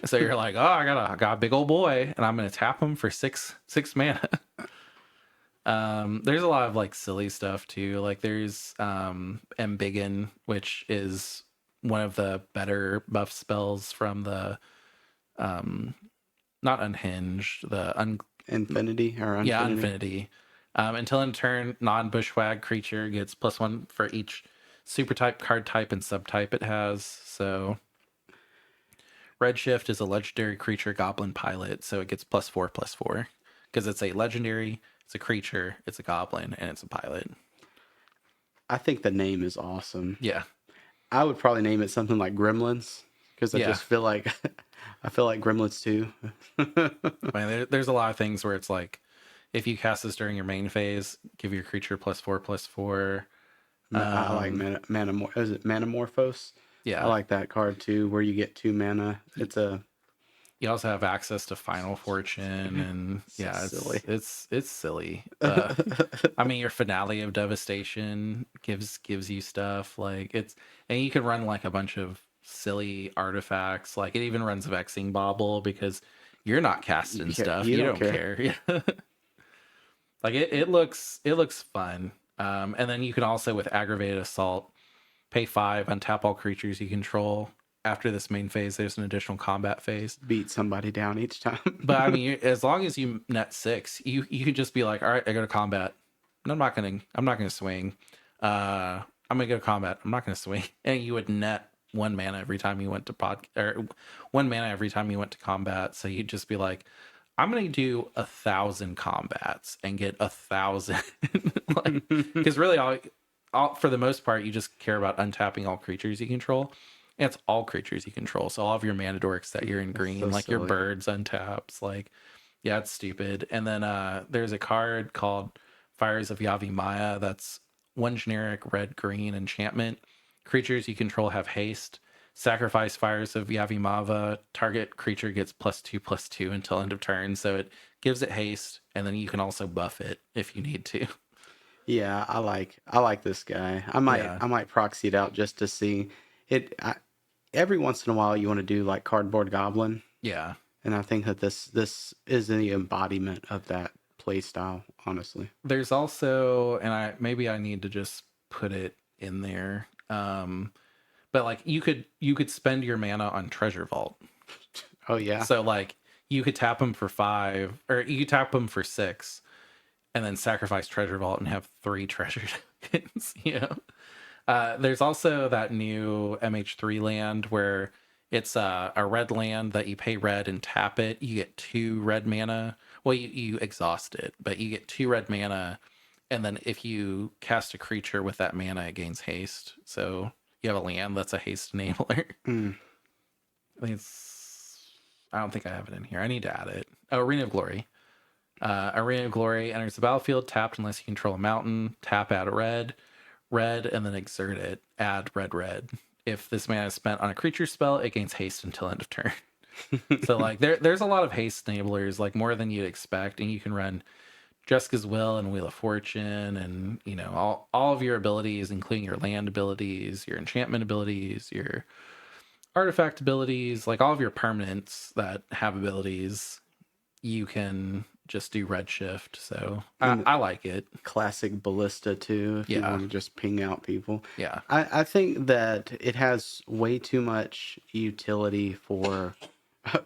S1: So you're like, oh, I got a big old boy, and I'm gonna tap him for six mana. There's a lot of like silly stuff too. Like there's Embiggen, which is one of the better buff spells from the not Unhinged,
S2: Infinity or Infinity.
S1: Yeah, Infinity. Until in turn, non-bushwag creature gets +1 for each super type, card type, and subtype it has. So Redshift is a legendary creature goblin pilot, so it gets +4/+4 because it's a legendary, it's a creature, it's a goblin, and it's a pilot.
S2: I think the name is awesome.
S1: Yeah.
S2: I would probably name it something like Gremlins, because I just feel like Gremlins too.
S1: I mean, there's a lot of things where it's like, if you cast this during your main phase, give your creature +4/+4.
S2: I like is it Manamorphose?
S1: Yeah,
S2: I like that card too, where you get 2 mana.
S1: You also have access to Final Fortune, and
S2: silly.
S1: It's silly. I mean, your Finale of Devastation gives you stuff like and you can run like a bunch of silly artifacts. Like it even runs Vexing Bauble because you're not casting stuff. You don't care. Yeah. Like it looks fun. And then you can also, with Aggravated Assault, pay 5, untap all creatures you control. After this main phase, there's an additional combat phase.
S2: Beat somebody down each time.
S1: But I mean, as long as you net 6, you could just be like, all right, I go to combat. And I'm not gonna swing. I'm gonna go to combat. I'm not gonna swing. And you would net 1 mana every time you went to 1 mana every time you went to combat. So you'd just be like, I'm gonna do 1,000 combats and get 1,000. Because really, all for the most part, you just care about untapping all creatures you control. And it's all creatures you control. So all of your mana dorks that you're in green,
S2: so
S1: like
S2: silly.
S1: your birds untaps, like, yeah, it's stupid. And then there's a card called Fires of Yavimaya that's 1 generic red-green enchantment. Creatures you control have haste. Sacrifice Fires of Yavimava. Target creature gets +2/+2 until end of turn. So it gives it haste, and then you can also buff it if you need to.
S2: Yeah, I like this guy. I might proxy it out just to see it. Every once in a while, you want to do like Cardboard Goblin.
S1: Yeah.
S2: And I think that this is the embodiment of that play style, honestly.
S1: There's also, and I need to just put it in there. But like you could spend your mana on Treasure Vault.
S2: Oh yeah.
S1: So like you could tap them for 5, or you could tap them for 6, and then sacrifice Treasure Vault and have 3 treasure tokens. There's also that new MH3 land where it's a red land that you pay red and tap it. You get 2 red mana. Well, you exhaust it, but you get 2 red mana, and then if you cast a creature with that mana, it gains haste. So you have a land that's a haste enabler. I don't think I have it in here. I need to add it. Oh, Arena of Glory. Arena of Glory enters the battlefield tapped unless you control a mountain. Tap, add a red, and then exert it. Add red. If this mana is spent on a creature spell, it gains haste until end of turn. So like there's a lot of haste enablers, like more than you'd expect, and you can run Jessica's Will and Wheel of Fortune, and all of your abilities, including your land abilities, your enchantment abilities, your artifact abilities, like all of your permanents that have abilities, you can just do redshift. So
S2: And
S1: I like it.
S2: classic ballista too, if you
S1: Yeah.
S2: want to just ping out people.
S1: Yeah.
S2: I think that it has way too much utility for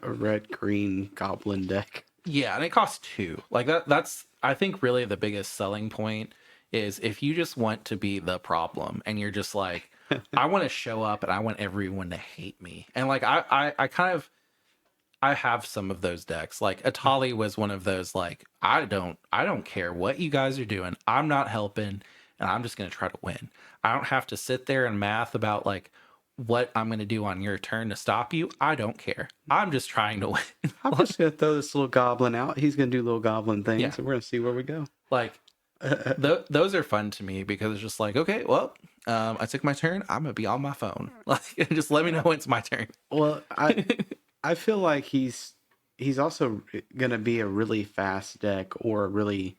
S2: a red green goblin deck.
S1: Yeah, and it costs 2. Like that's I think really the biggest selling point is if you just want to be the problem and you're just like, I want to show up and I want everyone to hate me. And like I kind of I have some of those decks. Like Atali was one of those, like, I don't care what you guys are doing. I'm not helping and I'm just gonna try to win. I don't have to sit there and math about like what I'm gonna do on your turn to stop you. I don't care. I'm just trying to win.
S2: I'm just gonna throw this little goblin out. He's gonna do little goblin things,
S1: Yeah.
S2: and we're gonna see where we go.
S1: Like those are fun to me because it's just like, okay, well, I took my turn. I'm gonna be on my phone. Like, just let me know when it's my turn.
S2: Well, I feel like he's also gonna be a really fast deck, or really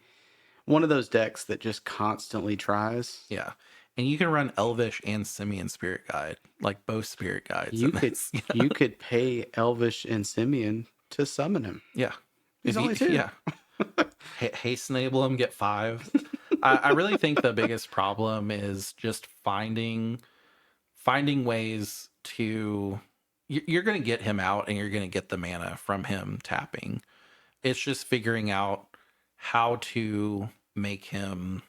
S2: one of those decks that just constantly tries.
S1: Yeah, and you can run Elvish and Simian Spirit Guide, like both Spirit Guides.
S2: You
S1: in
S2: could
S1: this.
S2: you could pay Elvish and Simeon to summon him.
S1: Yeah,
S2: He's only 2.
S1: Yeah, haste enable him, get 5. I really think the biggest problem is just finding ways to. You're going to get him out, and you're going to get the mana from him tapping. It's just figuring out how to make him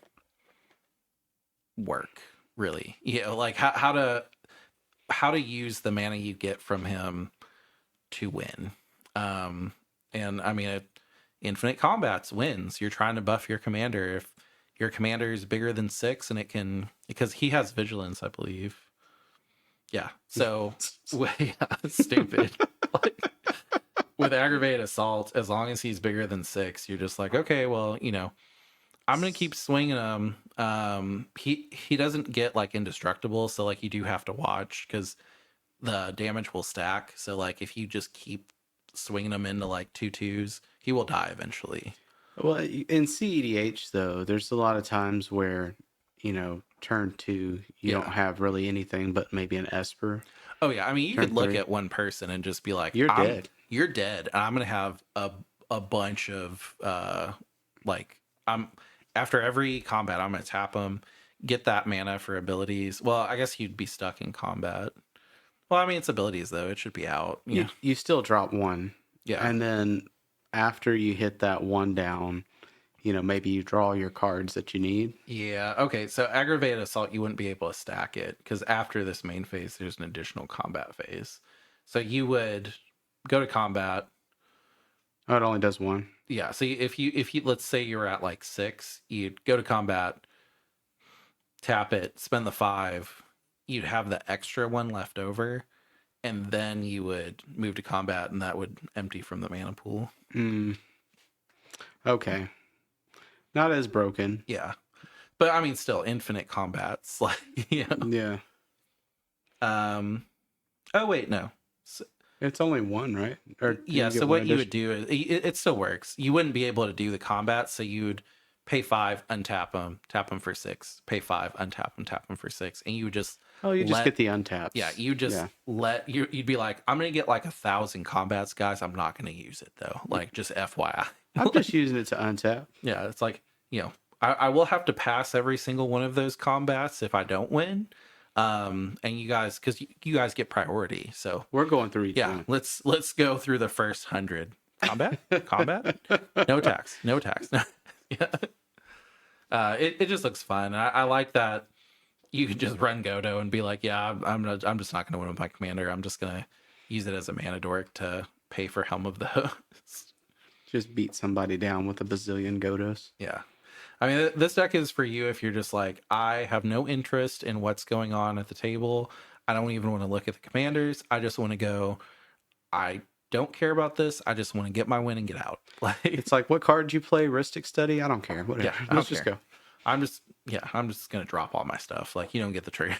S1: work, really. Like how to use the mana you get from him to win. And I mean, infinite combats wins. You're trying to buff your commander. If your commander is bigger than 6 and it can, because he has vigilance, I believe. Yeah. So yeah, stupid. Like, with aggravated assault, as long as he's bigger than 6, you're just like, okay, well, I'm gonna keep swinging him. He doesn't get like indestructible, so like you do have to watch because the damage will stack. So like if you just keep swinging him into like 2/2s, he will die eventually.
S2: Well, in CEDH though, there's a lot of times where, turn 2, you don't have really anything but maybe an Esper.
S1: Oh yeah, I mean you
S2: Turn
S1: could look
S2: 3.
S1: at one person and just be like,
S2: You're dead.
S1: You're dead, and I'm gonna have a bunch of like I'm after every combat I'm gonna tap him, get that mana for abilities. Well, I guess you'd be stuck in combat. Well, I mean it's abilities though; it should be out. Yeah,
S2: You still drop 1.
S1: yeah,
S2: And then after you hit that 1 down, maybe you draw your cards that you need.
S1: yeah. Okay, so aggravated assault, you wouldn't be able to stack it because after this main phase, there's an additional combat phase. So you would go to combat.
S2: Oh, it only does 1.
S1: Yeah, so if you let's say you were at like 6, you'd go to combat, tap it, spend the 5, you'd have the extra 1 left over, and then you would move to combat, and that would empty from the mana pool.
S2: Okay. Not as broken.
S1: Yeah, but I mean, still infinite combats, like
S2: Yeah.
S1: Oh wait, no. So,
S2: It's only 1, right? Or
S1: yeah. So what you would do is it still works. You wouldn't be able to do the combat, so you'd pay 5, untap them, tap them for 6, pay 5, untap them, tap them for 6, and you would just
S2: just get the untaps.
S1: Yeah, you just let you'd be like, I'm gonna get like 1,000 combats, guys. I'm not gonna use it though. Like, just FYI.
S2: I'm just using it to untap.
S1: Yeah, it's like, I will have to pass every single one of those combats if I don't win. And you guys, because you guys get priority, so
S2: We're going through each
S1: yeah,
S2: one.
S1: let's go through the first 100 combat, no tax. Yeah, it just looks fun. I like that you can just run Godo and be like, yeah, I'm just not gonna win with my commander. I'm just gonna use it as a mana dork to pay for Helm of the Host.
S2: Just beat somebody down with a bazillion Godos.
S1: Yeah. I mean, this deck is for you if you're just like, I have no interest in what's going on at the table. I don't even want to look at the commanders. I just want to go, I don't care about this. I just want to get my win and get out. Like,
S2: It's like, what card you play? Ristic Study? I don't care. Whatever.
S1: Yeah, I
S2: Let's
S1: don't
S2: just
S1: care.
S2: go.
S1: I'm just going to drop all my stuff. Like, you don't get the trade.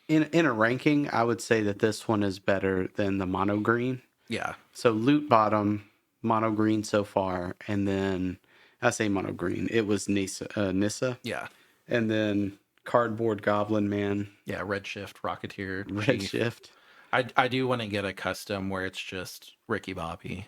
S2: In a ranking, I would say that this one is better than the mono green.
S1: Yeah.
S2: So loot bottom, mono green so far, and then I say mono green. It was Nissa.
S1: Yeah.
S2: And then Cardboard Goblin Man.
S1: Yeah, Redshift, Rocketeer, Chief.
S2: Redshift.
S1: I do want to get a custom where it's just Ricky Bobby.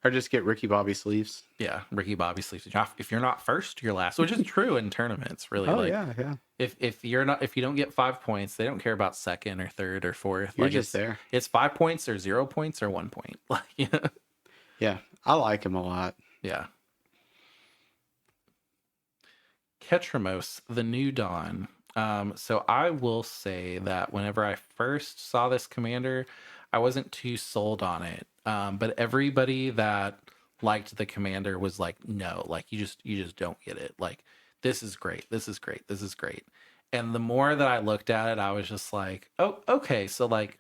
S2: Or just get Ricky Bobby sleeves.
S1: Yeah, Ricky Bobby sleeves. If you're not first, you're last, which is true in tournaments. Really,
S2: Oh
S1: like
S2: yeah.
S1: if you're not, if you don't get 5 points, they don't care about second or third or fourth.
S2: You're
S1: Like
S2: just there.
S1: It's 5 points or 0 points or 1 point. Like
S2: Yeah, I like him a lot.
S1: yeah. Ketramos, the New Dawn. So I will say that whenever I first saw this commander, I wasn't too sold on it. But everybody that liked the commander was like, no, like you just don't get it. Like this is great. This is great. This is great. And the more that I looked at it, I was just like, oh, okay. So like,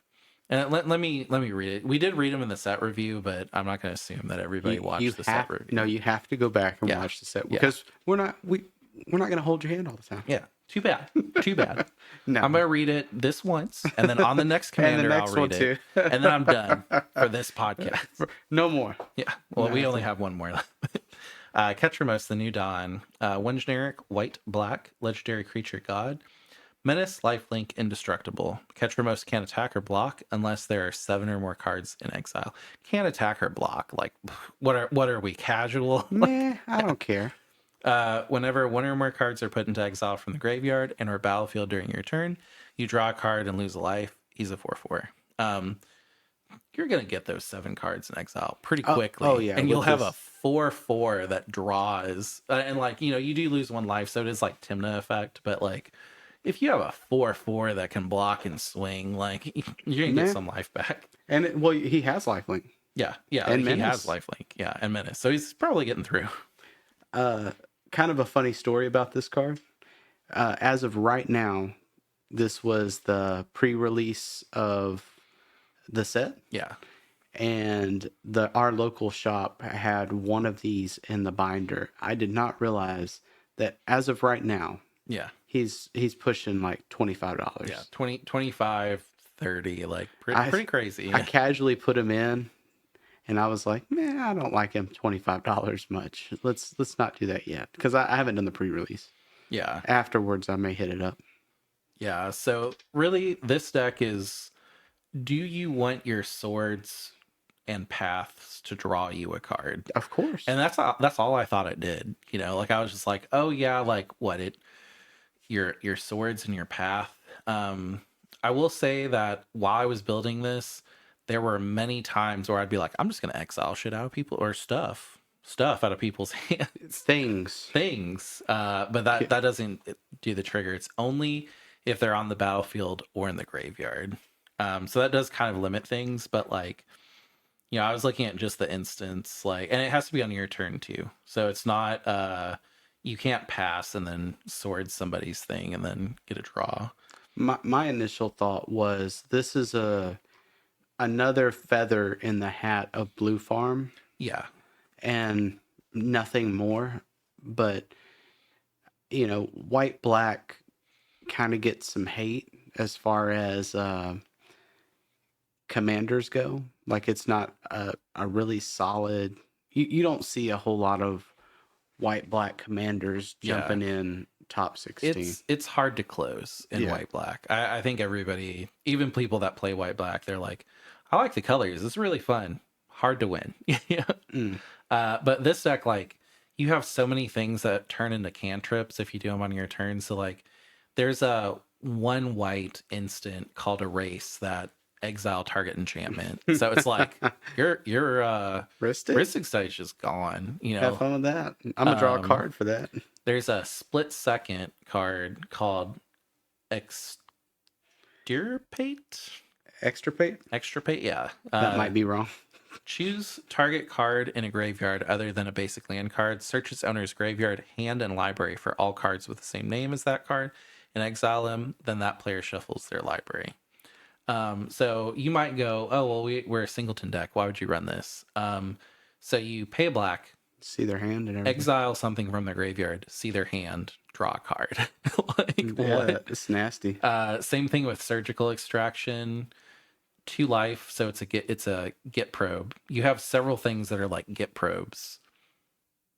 S1: and let me read it. We did read them in the set review, but I'm not going to assume that everybody watched the set review.
S2: No, you have to go back and watch the set because we're not going to hold your hand all the time.
S1: Yeah. Too bad. Too bad.
S2: No.
S1: I'm going to read it this once, and then on the next commander, I'll read it. And then I'm done for this podcast.
S2: No more.
S1: Yeah. Well, we only have one more left. Ketramos, the New Dawn. One generic, white, black, legendary creature god. Menace, lifelink, indestructible. Ketramos can't attack or block unless there are 7 or more cards in exile. Can't attack or block. Like, what are we, casual?
S2: Nah, I don't care.
S1: Whenever 1 or more cards are put into exile from the graveyard and or battlefield during your turn, you draw a card and lose a life. He's a 4/4. You're gonna get those 7 cards in exile pretty quickly.
S2: Oh yeah,
S1: and you'll have a 4/4 that draws, and like you do lose 1 life, so it is like Timna effect. But like, if you have a 4/4 that can block and swing, like you're gonna get some life back.
S2: And he has lifelink.
S1: Yeah,
S2: and
S1: he
S2: Menace.
S1: has lifelink. Yeah, and Menace, so he's probably getting through.
S2: Kind of a funny story about this card. As of right now, this was the pre-release of the set.
S1: Yeah.
S2: And our local shop had one of these in the binder. I did not realize that as of right now,
S1: Yeah.
S2: he's pushing like $25.
S1: Yeah, 20, 25, 30, like pretty crazy.
S2: I casually put him in. And I was like, man, I don't like him $25 much. Let's not do that yet. Because I haven't done the pre-release.
S1: Yeah.
S2: Afterwards, I may hit it up.
S1: Yeah. So really, this deck is, do you want your swords and paths to draw you a card?
S2: Of course.
S1: And that's all I thought it did. Like I was just like, oh yeah, like your swords and your path. I will say that while I was building this, there were many times where I'd be like, I'm just going to exile shit out of people or stuff out of people's hands. Things. But that doesn't do the trigger. It's only if they're on the battlefield or in the graveyard. So that does kind of limit things. But like, I was looking at just the instance, like, and it has to be on your turn too. So it's not, you can't pass and then sword somebody's thing and then get a draw.
S2: My initial thought was this is another feather in the hat of Blue Farm.
S1: Yeah.
S2: And nothing more. But, white black kind of gets some hate as far as commanders go. Like it's not a really solid. You don't see a whole lot of white black commanders jumping in top 16.
S1: It's hard to close in white black. I think everybody, even people that play white black, they're like, I like the colors. It's really fun. Hard to win. But this deck, like, you have so many things that turn into cantrips if you do them on your turn. So like, there's a 1 white instant called Erase that exile target enchantment. So it's like your Ristic Stage is gone.
S2: Have fun with that. I'm gonna draw a card for that.
S1: There's a split second card called Extirpate, yeah.
S2: That might be wrong.
S1: Choose target card in a graveyard other than a basic land card. Search its owner's graveyard, hand, and library for all cards with the same name as that card and exile them. Then that player shuffles their library. So you might go, oh, well, we're a singleton deck. Why would you run this? So you pay black.
S2: See their hand and everything.
S1: Exile something from their graveyard. See their hand. Draw a card.
S2: What? It's nasty.
S1: Same thing with surgical extraction. 2 life, so it's a get probe. You have several things that are like get probes.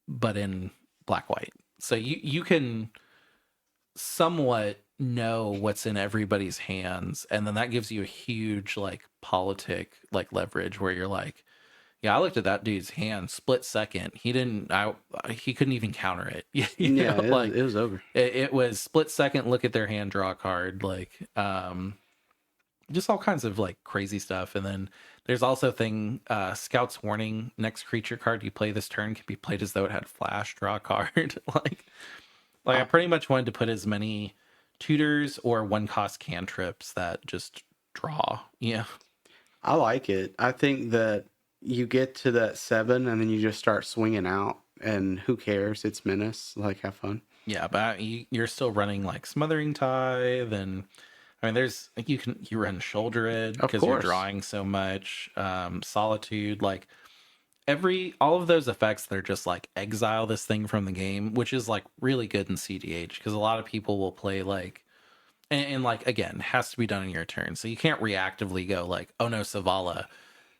S1: but in black white. So you can somewhat know what's in everybody's hands, and then that gives you a huge like politic like leverage where you're like, yeah, I looked at that dude's hand split second. He couldn't even counter it.
S2: Yeah,
S1: Like
S2: it was over.
S1: it was split second, look at their hand, draw a card, like just all kinds of like crazy stuff. And then there's also Scout's Warning, next creature card you play this turn can be played as though it had flash, draw a card. Like I pretty much wanted to put as many tutors or one cost cantrips that just draw. Yeah.
S2: I like it. I think that you get to that 7 and then you just start swinging out, and who cares? It's menace. Like, have fun.
S1: Yeah, but you're still running like Smothering Tithe, and I mean, there's like you run Shoulder It
S2: Of
S1: because you're
S2: course.
S1: drawing so much. Solitude, like all of those effects, they're just like exile this thing from the game, which is like really good in CDH because a lot of people will play like, and like again, has to be done in your turn, so you can't reactively go like, oh no, Savala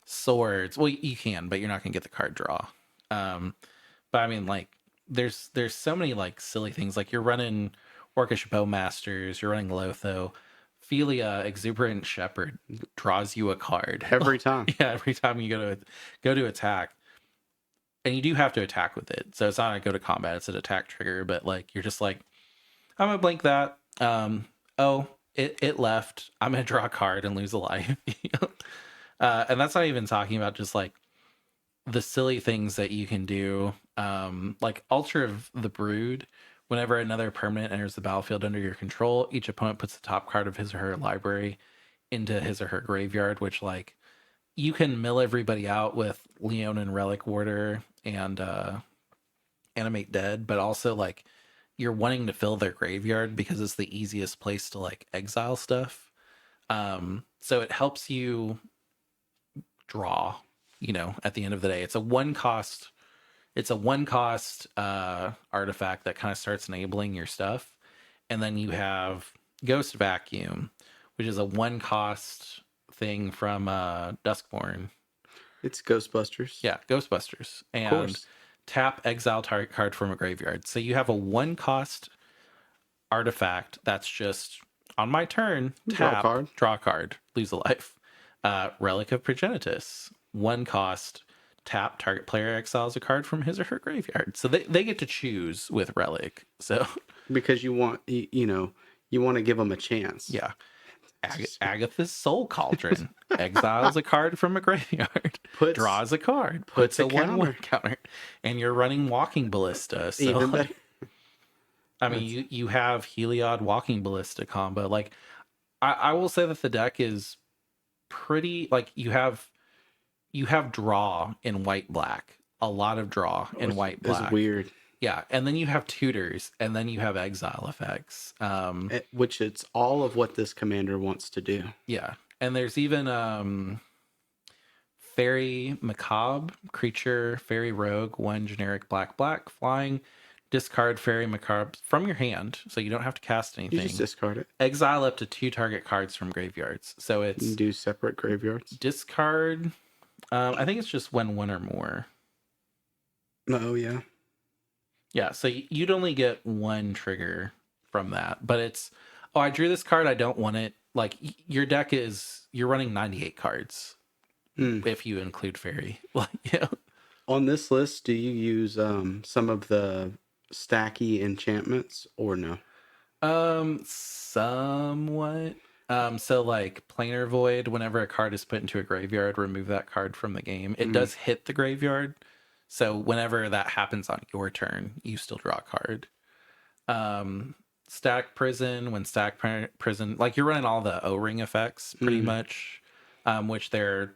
S1: swords. Well, you can, but you're not gonna get the card draw. But I mean, like, there's so many like silly things. Like you're running Orcish Bowmasters, you're running Lotho, Philia, Exuberant Shepherd draws you a card
S2: Every time.
S1: Yeah, every time you go to attack, and you do have to attack with it. So it's not a go to combat; it's an attack trigger. But like you're just like, I'm gonna blink that. Oh, it left. I'm gonna draw a card and lose a life. And that's not even talking about just like the silly things that you can do, like Altar of the Brood. Whenever another permanent enters the battlefield under your control, each opponent puts the top card of his or her library into his or her graveyard, which like you can mill everybody out with Leonin Relic Warder and Animate Dead, but also like you're wanting to fill their graveyard because it's the easiest place to like exile stuff. So it helps you draw, at the end of the day. It's a one cost artifact that kind of starts enabling your stuff. And then you have Ghost Vacuum, which is a one cost thing from Duskborn.
S2: It's Ghostbusters.
S1: Yeah, Ghostbusters.
S2: Of
S1: And
S2: course.
S1: tap exile target card from a graveyard. So you have a one cost artifact that's just on my turn, tap, draw a card, lose a life. Relic of Progenitus, one cost, tap, target player exiles a card from his or her graveyard. So they get to choose with Relic. So
S2: Because you want, you want to give them a chance.
S1: yeah. Agatha's Soul Cauldron exiles a card from a graveyard, draws a card, puts a 1/1 counter, and you're running Walking Ballista. So
S2: even better.
S1: I mean, you have Heliod Walking Ballista combo. Like, I will say that the deck is pretty, like, you have draw in white black, a lot of draw in white black.
S2: It's weird.
S1: Yeah, and then you have tutors, and then you have exile effects,
S2: which it's all of what this commander wants to do.
S1: Yeah, and there's even Fairy Macabre, creature, Fairy Rogue, one generic black flying. Discard Fairy Macabre from your hand, so you don't have to cast anything.
S2: You just discard it.
S1: Exile up to 2 target cards from graveyards. So it's...
S2: You do separate graveyards.
S1: Discard... I think it's just when one or more.
S2: Oh, yeah.
S1: Yeah, so you'd only get one trigger from that. But it's, oh, I drew this card, I don't want it. Like, your deck is... You're running 98 cards. If you include Fairy. Like, yeah.
S2: On this list, do you use some of the stacky enchantments or no?
S1: Somewhat. So like Planar Void, whenever a card is put into a graveyard, remove that card from the game. It does hit the graveyard. So whenever that happens on your turn, you still draw a card. Stack Prison, when Stack Prison, like you're running all the O-ring effects pretty much, which they're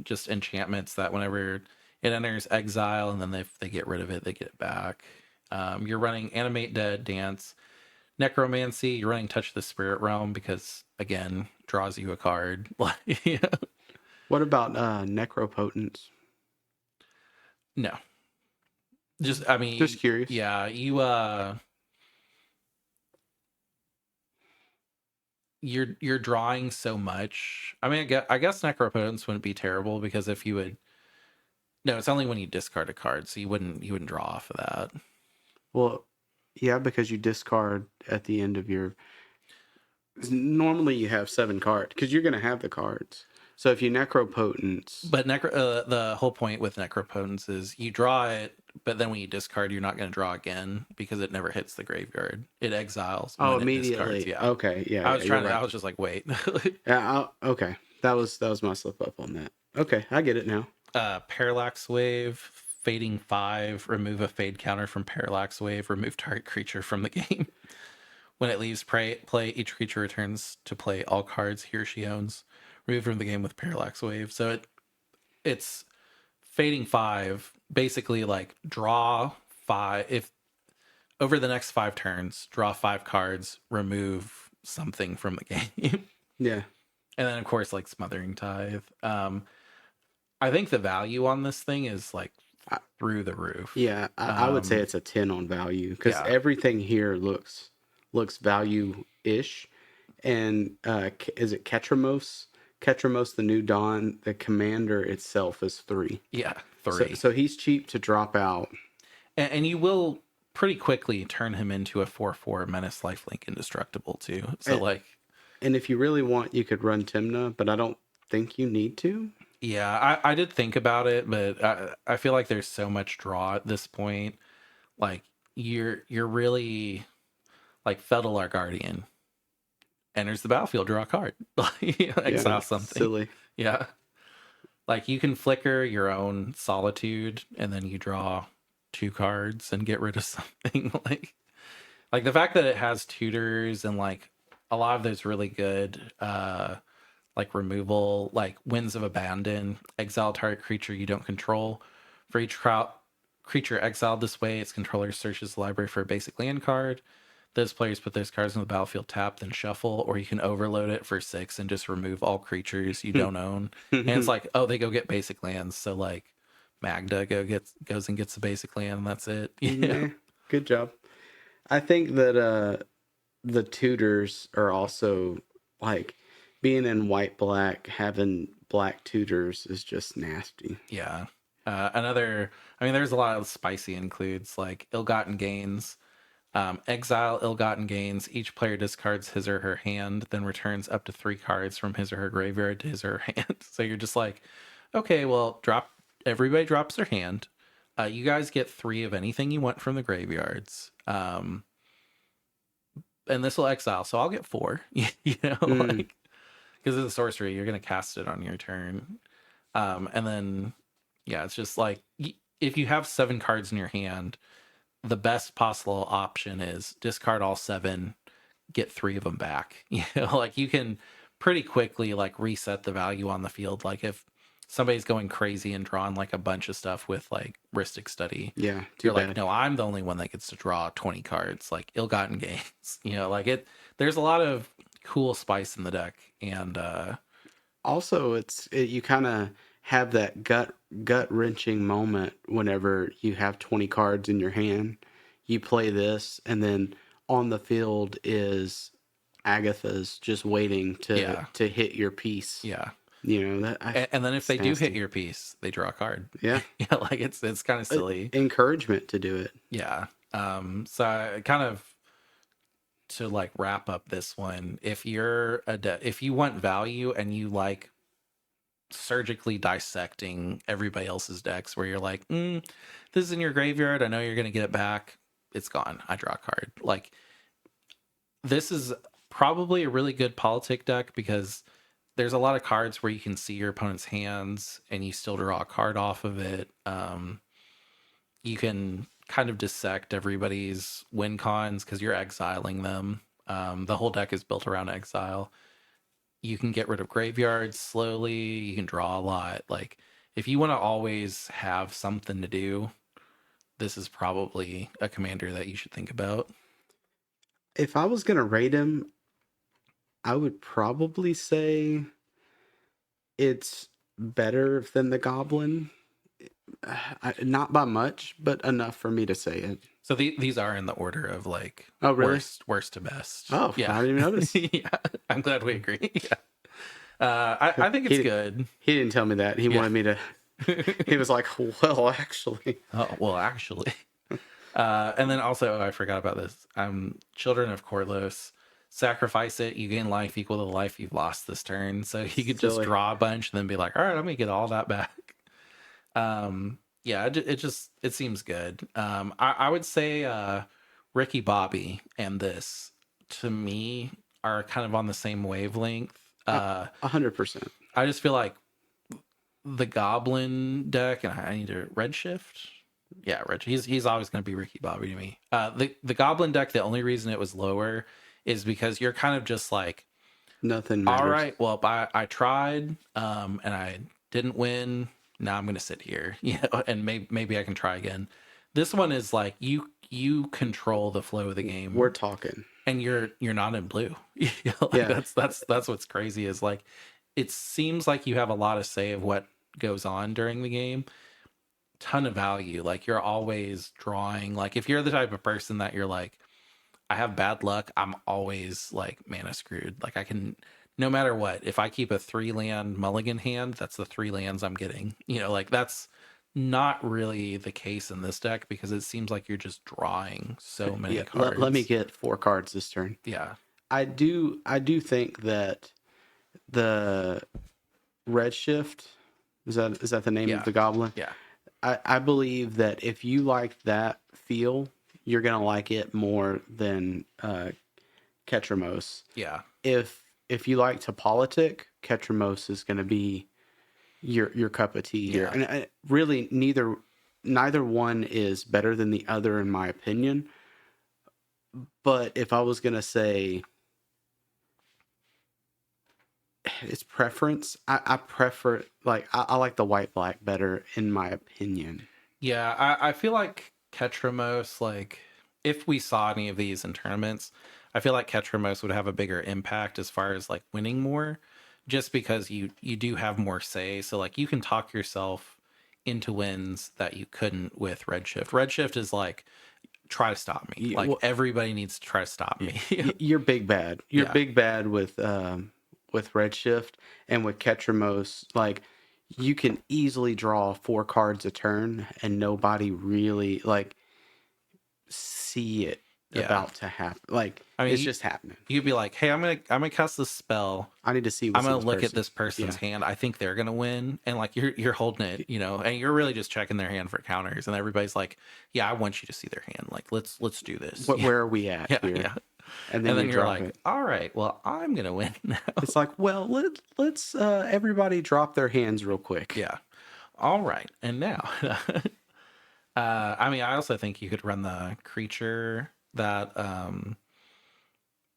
S1: just enchantments that whenever it enters exile and then if they get rid of it, they get it back. You're running Animate Dead, Dance, Necromancy. You're running Touch the Spirit Realm because, again, draws you a card. Yeah.
S2: What about Necropotence?
S1: No. Just
S2: curious.
S1: Yeah, you're drawing so much. I mean, I guess Necropotence wouldn't be terrible because if you would No, it's only when you discard a card, so you wouldn't draw off of that.
S2: Well, yeah, because you discard at the end of your. Normally, you have 7 cards because you're going to have the cards. So if you necropotence,
S1: But the whole point with necropotence is you draw it, but then when you discard, you're not going to draw again because it never hits the graveyard. It exiles
S2: oh,
S1: when it discards.
S2: immediately.
S1: Yeah,
S2: Okay, yeah, yeah, you're right.
S1: I was just like, wait.
S2: Yeah, okay. That was my slip up on that. Okay, I get it now.
S1: Parallax Wave, Fading 5, remove a fade counter from Parallax Wave, remove target creature from the game. When it leaves play, each creature returns to play all cards he or she owns. Remove from the game with Parallax Wave. So it's Fading 5, basically like draw 5. If over the next 5 turns, draw 5 cards, remove something from the game.
S2: Yeah.
S1: And then, of course, like Smothering Tithe. I think the value on this thing is like through the roof.
S2: Yeah, I would say it's a 10 on value because
S1: Yeah.
S2: everything here looks value-ish. And is it Ketramos? Ketramos, the New Dawn, the commander itself is 3.
S1: Yeah, 3.
S2: So he's cheap to drop out.
S1: And you will pretty quickly turn him into a 4/4 Menace Lifelink Indestructible too. So
S2: And if you really want, you could run Timna, but I don't think you need to.
S1: yeah, I did think about it, but I feel like there's so much draw at this point. Like you're really like Fettler Guardian enters the battlefield, draw a card, exile something.
S2: Silly.
S1: Yeah, like you can flicker your own Solitude, and then you draw 2 cards and get rid of something. like the fact that it has tutors and like a lot of those really good like removal, like Winds of Abandon, exile target creature you don't control. For each creature exiled this way, its controller searches the library for a basic land card. Those players put those cards on the battlefield tapped and shuffle, or you can overload it for 6 and just remove all creatures you don't own. And it's like, oh, they go get basic lands. So like Magda goes and gets the basic land, and that's it. Yeah.
S2: Good job. I think that the tutors are also like being in white black, having black tutors is just nasty.
S1: Yeah. There's a lot of spicy includes like ill-gotten gains. Exile ill-gotten gains. Each player discards his or her hand, then returns up to 3 cards from his or her graveyard to his or her hand. So you're just like, okay, well, everybody drops their hand. You guys get 3 of anything you want from the graveyards. And this will exile, so I'll get 4. Like because of the sorcery, you're gonna cast it on your turn. And then yeah, it's just like if you have 7 cards in your hand, the best possible option is discard all 7, get 3 of them back. Like you can pretty quickly like reset the value on the field. Like if somebody's going crazy and drawing like a bunch of stuff with like Rhystic Study,
S2: yeah,
S1: you're like, no, I'm the only one that gets to draw 20 cards, like ill-gotten gains. Like there's a lot of cool spice in the deck, and
S2: also you kind of have that gut wrenching moment whenever you have 20 cards in your hand. You play this, and then on the field is Agatha's just waiting to hit your piece.
S1: Yeah.
S2: And
S1: then if they do hit your piece, they draw a card.
S2: Yeah.
S1: Yeah, like it's kind of silly.
S2: Encouragement to do it.
S1: Yeah. So I kind of to like wrap up this one, if you're if you want value and you like surgically dissecting everybody else's decks where you're like, this is in your graveyard, I know you're gonna get it back, it's gone, I draw a card. Like this is probably a really good politic deck because there's a lot of cards where you can see your opponent's hands and you still draw a card off of it. You can kind of dissect everybody's win cons because you're exiling them. The whole deck is built around exile. You can get rid of graveyards slowly. You can draw a lot. Like if you want to always have something to do, this is probably a commander that you should think about.
S2: If I was going to rate him, I would probably say it's better than the Goblin. Not by much, but enough for me to say it.
S1: So these are in the order of like
S2: really?
S1: worst to best.
S2: Oh, yeah. I didn't even notice.
S1: Yeah, I'm glad we agree. Yeah. I think it's good.
S2: He didn't tell me that. He wanted me to He was like, well, actually.
S1: Oh, well, actually. And then also, I forgot about this. Children of Corlos. Sacrifice it, you gain life equal to the life you've lost this turn. So you could just
S2: Silly.
S1: draw a bunch and then be like, all right, I'm gonna get all that back. Yeah, it seems good. I would say Ricky Bobby and this to me are kind of on the same wavelength.
S2: 100%.
S1: I just feel like the Goblin deck, and I need to Redshift. Yeah, he's always going to be Ricky Bobby to me. The Goblin deck, the only reason it was lower is because you're kind of just like,
S2: Nothing
S1: all
S2: matters.
S1: right, well, I tried, and I didn't win. Now I'm going to sit here, and maybe I can try again. This one is like you control the flow of the game.
S2: We're talking.
S1: And you're not in blue. Like,
S2: Yeah.
S1: that's what's crazy is like it seems like you have a lot of say of what goes on during the game. Ton of value. Like you're always drawing. Like if you're the type of person that you're like, I have bad luck, I'm always like mana screwed. Like I can, no matter what, if I keep a 3-land mulligan hand, that's the 3 lands I'm getting. Like that's not really the case in this deck because it seems like you're just drawing so many
S2: Yeah.
S1: cards.
S2: Let me get 4 cards this turn.
S1: Yeah.
S2: I do think that the Redshift, is that the name of the Goblin?
S1: Yeah.
S2: I believe that if you like that feel, you're gonna like it more than Ketramos.
S1: Yeah.
S2: If you like to politic, Ketramos is gonna be your cup of tea here.
S1: Yeah.
S2: And really neither one is better than the other in my opinion. But if I was gonna say it's preference, I prefer I like the white black better in my opinion.
S1: Yeah, I feel like Ketramos, like if we saw any of these in tournaments, I feel like Ketramos would have a bigger impact as far as like winning more, just because you do have more say. So like you can talk yourself into wins that you couldn't with Redshift. Redshift is like try to stop me. Like everybody needs to try to stop me.
S2: You're big bad. You're big bad with Redshift and with Ketramos. Like you can easily draw 4 cards a turn and nobody really like see it about to happen. Like I mean, it's just happening.
S1: You'd be like, "Hey, I'm gonna cast this spell.
S2: I need to see.
S1: I'm gonna look at this person's hand. I think they're gonna win." And like you're holding it, and you're really just checking their hand for counters. And everybody's like, "Yeah, I want you to see their hand. Like let's do this."
S2: Where are we at here?
S1: Yeah.
S2: And then
S1: you're like, "All right, well, I'm gonna win now."
S2: It's like, well, let's everybody drop their hands real quick.
S1: Yeah. All right, and now, I mean, I also think you could run the creature that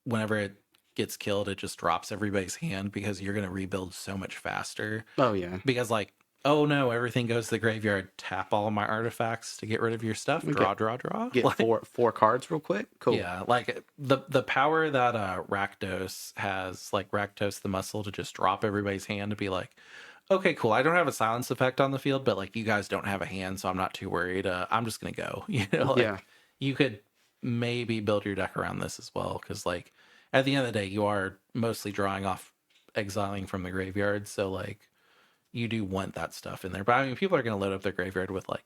S1: whenever it gets killed, it just drops everybody's hand because you're going to rebuild so much faster.
S2: Oh, yeah.
S1: Because, like, oh no, everything goes to the graveyard. Tap all of my artifacts to get rid of your stuff. Draw.
S2: Get like, four cards real quick. Cool.
S1: Yeah, like the power that Rakdos has, like Rakdos the muscle to just drop everybody's hand to be like, okay, cool. I don't have a silence effect on the field, but like you guys don't have a hand, so I'm not too worried. I'm just gonna go. You could maybe build your deck around this as well, because like at the end of the day, you are mostly drawing off exiling from the graveyard, so like you do want that stuff in there. But I mean, people are gonna load up their graveyard with like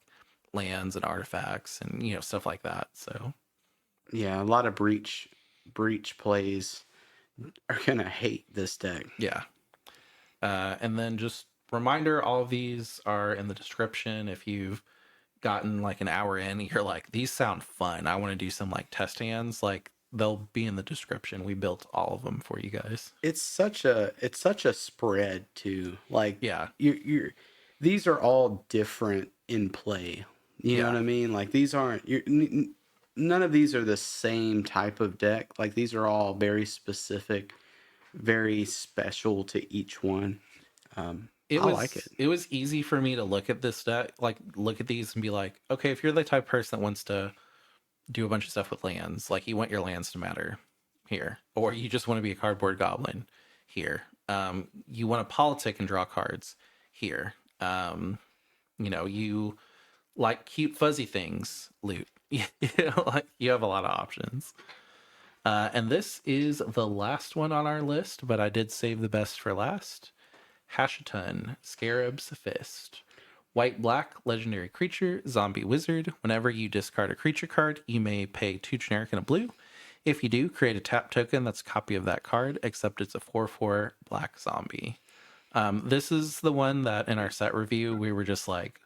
S1: lands and artifacts and stuff like that. So
S2: yeah, a lot of breach plays are gonna hate this deck.
S1: Yeah. And then just reminder, all of these are in the description. If you've gotten like an hour in, you're like, these sound fun, I want to do some like test hands, like they'll be in the description. We built all of them for you guys.
S2: It's such a spread too. Like you're these are all different in play. You know what I mean? Like these aren't none of these are the same type of deck. Like these are all very specific, very special to each one. I like it.
S1: It was easy for me to look at this deck, like look at these and be like, okay, if you're the type of person that wants to do a bunch of stuff with lands, like you want your lands to matter here, or you just want to be a cardboard goblin here. You want to politic and draw cards here. You like cute fuzzy things, loot. Like you have a lot of options. And this is the last one on our list, but I did save the best for last. Hashiton, Scarab's Fist. White-black legendary creature, zombie wizard. Whenever you discard a creature card, you may pay 2 generic and a blue. If you do, create a tap token that's a copy of that card, except it's a 4/4 black zombie. This is the one that in our set review, we were just like,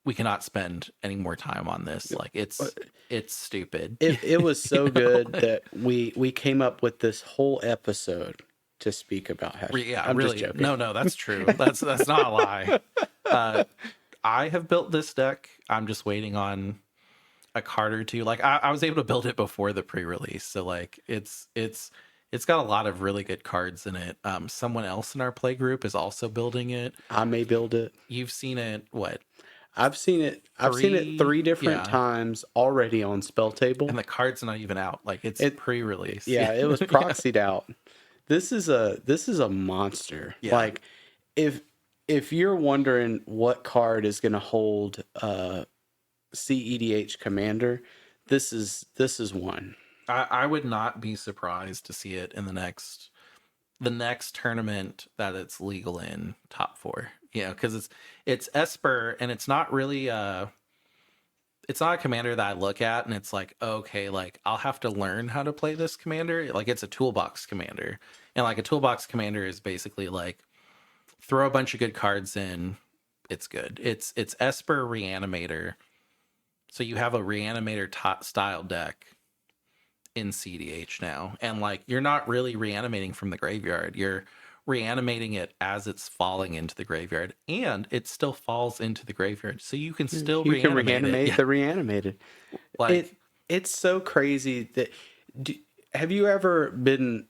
S1: we cannot spend any more time on this. Like it's stupid.
S2: It was so good that we came up with this whole episode to speak about hashtag.
S1: Yeah,
S2: I'm
S1: really.
S2: just joking.
S1: No, that's true. That's not a lie. I have built this deck. I'm just waiting on a card or two. Like I was able to build it before the pre-release, so like it's got a lot of really good cards in it. Someone else in our play group is also building it.
S2: I may build it.
S1: You've seen it, what?
S2: I've seen it 3 different times already on Spell Table.
S1: And the card's not even out. Like it's pre-release.
S2: Yeah, it was proxied out. This is a monster.
S1: Yeah.
S2: Like if you're wondering what card is going to hold CEDH Commander, this is one.
S1: I would not be surprised to see it in the next tournament that it's legal in, top 4. You know, because it's Esper, and it's not really it's not a commander that I look at and it's like, okay, like I'll have to learn how to play this commander. Like it's a toolbox commander, and like a toolbox commander is basically like throw a bunch of good cards in, it's good. It's Esper Reanimator, so you have a Reanimator style deck in CDH now, and like you're not really reanimating from the graveyard, you're reanimating it as it's falling into the graveyard, and it still falls into the graveyard, so you can still reanimate
S2: the reanimated. Like it's so crazy that have you ever been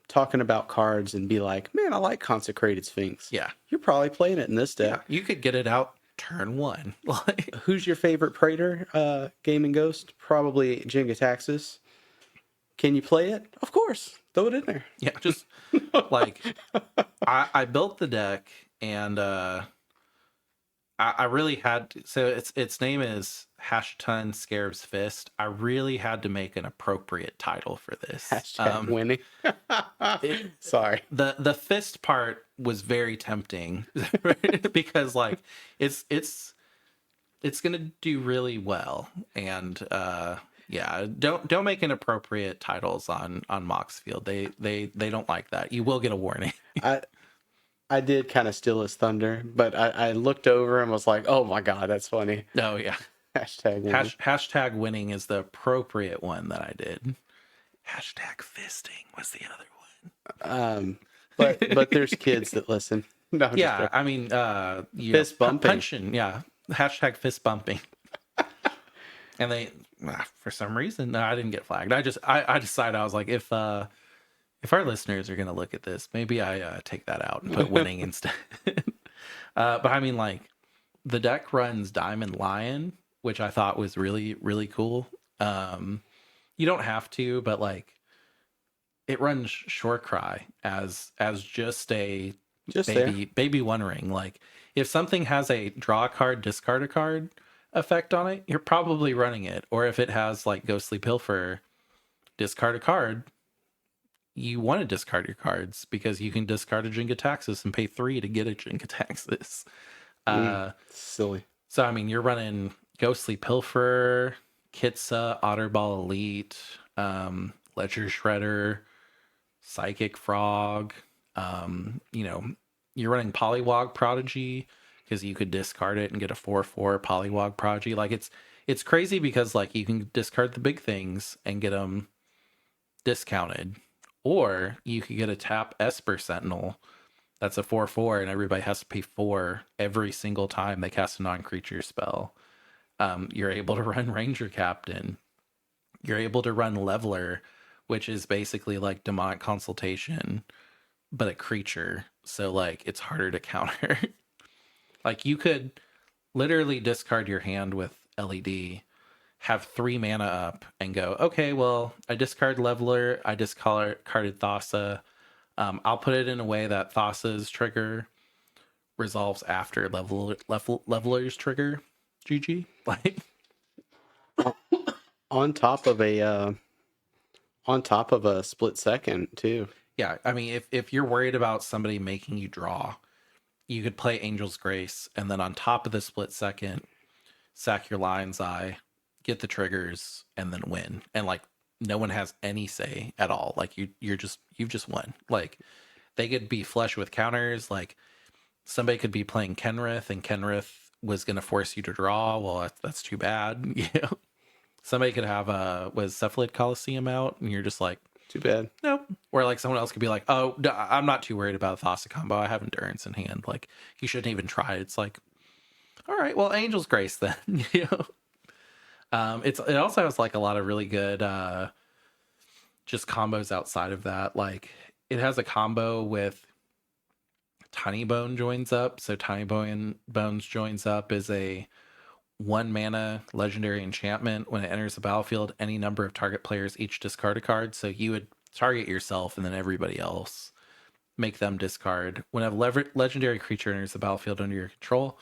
S2: talking about cards and be like, man, I like Consecrated Sphinx?
S1: Yeah,
S2: you're probably playing it in this deck.
S1: Yeah, you could get it out turn 1. Like,
S2: who's your favorite Praetor? Gaming Ghost? Probably Jingataxis. Can you play it? Of course. Throw it in there.
S1: Yeah, just like I built the deck, and I really had to, so its name is Hashton Scarab's Fist. I really had to make an appropriate title for this.
S2: Hashtag winning. Sorry.
S1: The fist part was very tempting because like it's gonna do really well, and yeah, don't make inappropriate titles on Moxfield. They don't like that. You will get a warning.
S2: I did kind of steal his thunder, but I looked over and was like, oh my God, that's funny.
S1: Oh yeah.
S2: Hashtag winning.
S1: Hashtag winning is the appropriate one that I did. Hashtag fisting was the other one.
S2: But there's kids that listen. No,
S1: yeah, I mean,
S2: fist bumping.
S1: Punching, yeah. Hashtag fist bumping. And they, for some reason, no, I didn't get flagged. I decided, I was like, if our listeners are going to look at this, maybe I take that out and put winning instead. But I mean, like, the deck runs Diamond Lion, which I thought was really, really cool. You don't have to, but like, it runs Shore Cry as just a baby One Ring. Like, if something has a draw a card, discard a card effect on it, you're probably running it. Or if it has like Ghostly Pilfer, discard a card, you want to discard your cards because you can discard a Jingataxis and pay 3 to get a Jingataxis.
S2: Silly.
S1: So I mean, you're running Ghostly Pilfer, Kitsa, Otterball Elite, Ledger Shredder, Psychic Frog. You're running Polywog Prodigy because you could discard it and get a 4/4 Polywog Prodigy. Like it's crazy because like you can discard the big things and get them discounted, or you could get a tap Esper Sentinel that's a 4/4 and everybody has to pay 4 every single time they cast a non-creature spell. You're able to run Ranger Captain. You're able to run Leveler, which is basically like Demonic Consultation, but a creature. So like it's harder to counter. Like you could literally discard your hand with LED, have 3 mana up, and go, okay, well, I discard Leveler, I discarded Thassa. I'll put it in a way that Thassa's trigger resolves after Leveler's trigger. GG. Like
S2: on top of a split second too.
S1: Yeah, I mean, if you're worried about somebody making you draw, you could play Angel's Grace, and then on top of the split second, sack your Lion's Eye, get the triggers, and then win. And like no one has any say at all. Like you've just won. Like they could be flush with counters. Like somebody could be playing Kenrith, and Kenrith was going to force you to draw. Well, that's too bad. You know, somebody could have was Cephalid Coliseum out, and you're just like,
S2: Too bad.
S1: nope. Or like someone else could be like, oh, I'm not too worried about a Thassa combo. I have Endurance in hand. Like you shouldn't even try it. It's like, all right, well, Angel's Grace then. You know, it also has like a lot of really good just combos outside of that. Like it has a combo with Tiny Bone joins up. So Bones joins up is a 1 mana legendary enchantment. When it enters the battlefield, any number of target players each discard a card. So you would target yourself and then everybody else, make them discard. When a legendary creature enters the battlefield under your control,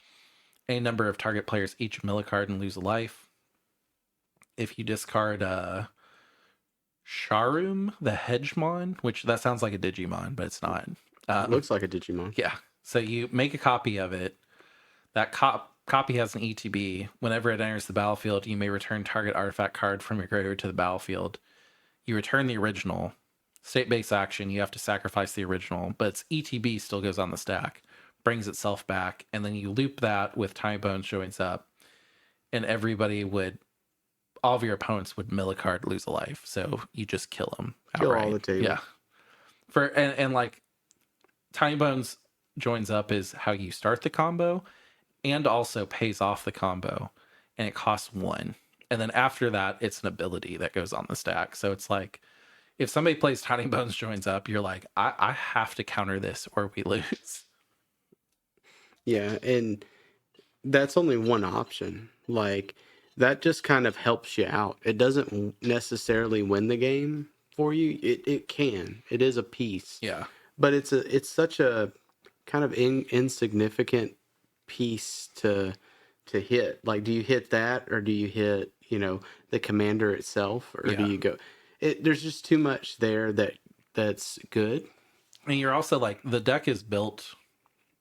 S1: any number of target players each mill a card and lose a life. If you discard Sharum, the Hedgemon, which that sounds like a Digimon, but it's not.
S2: It looks like a Digimon.
S1: Yeah. So you make a copy of it. That copy has an ETB. Whenever it enters the battlefield, you may return target artifact card from your graveyard to the battlefield. You return the original. State-based action, you have to sacrifice the original, but its ETB still goes on the stack, brings itself back, and then you loop that with Tiny Bones joins up, and all of your opponents would mill a card, lose a life. So you just kill them outright.
S2: Kill all the table.
S1: Yeah. And like Tiny Bones joins up is how you start the combo, and also pays off the combo, and it costs 1. And then after that, it's an ability that goes on the stack. So it's like if somebody plays Tiny Bones joins up, you're like, I have to counter this or we lose.
S2: Yeah, and that's only one option. Like that just kind of helps you out. It doesn't necessarily win the game for you. It can. It is a piece.
S1: Yeah.
S2: But it's such a kind of insignificant piece to hit. Like, do you hit that, or do you hit the commander itself, or do you go? There's just too much there that's good.
S1: And you're also like, the deck is built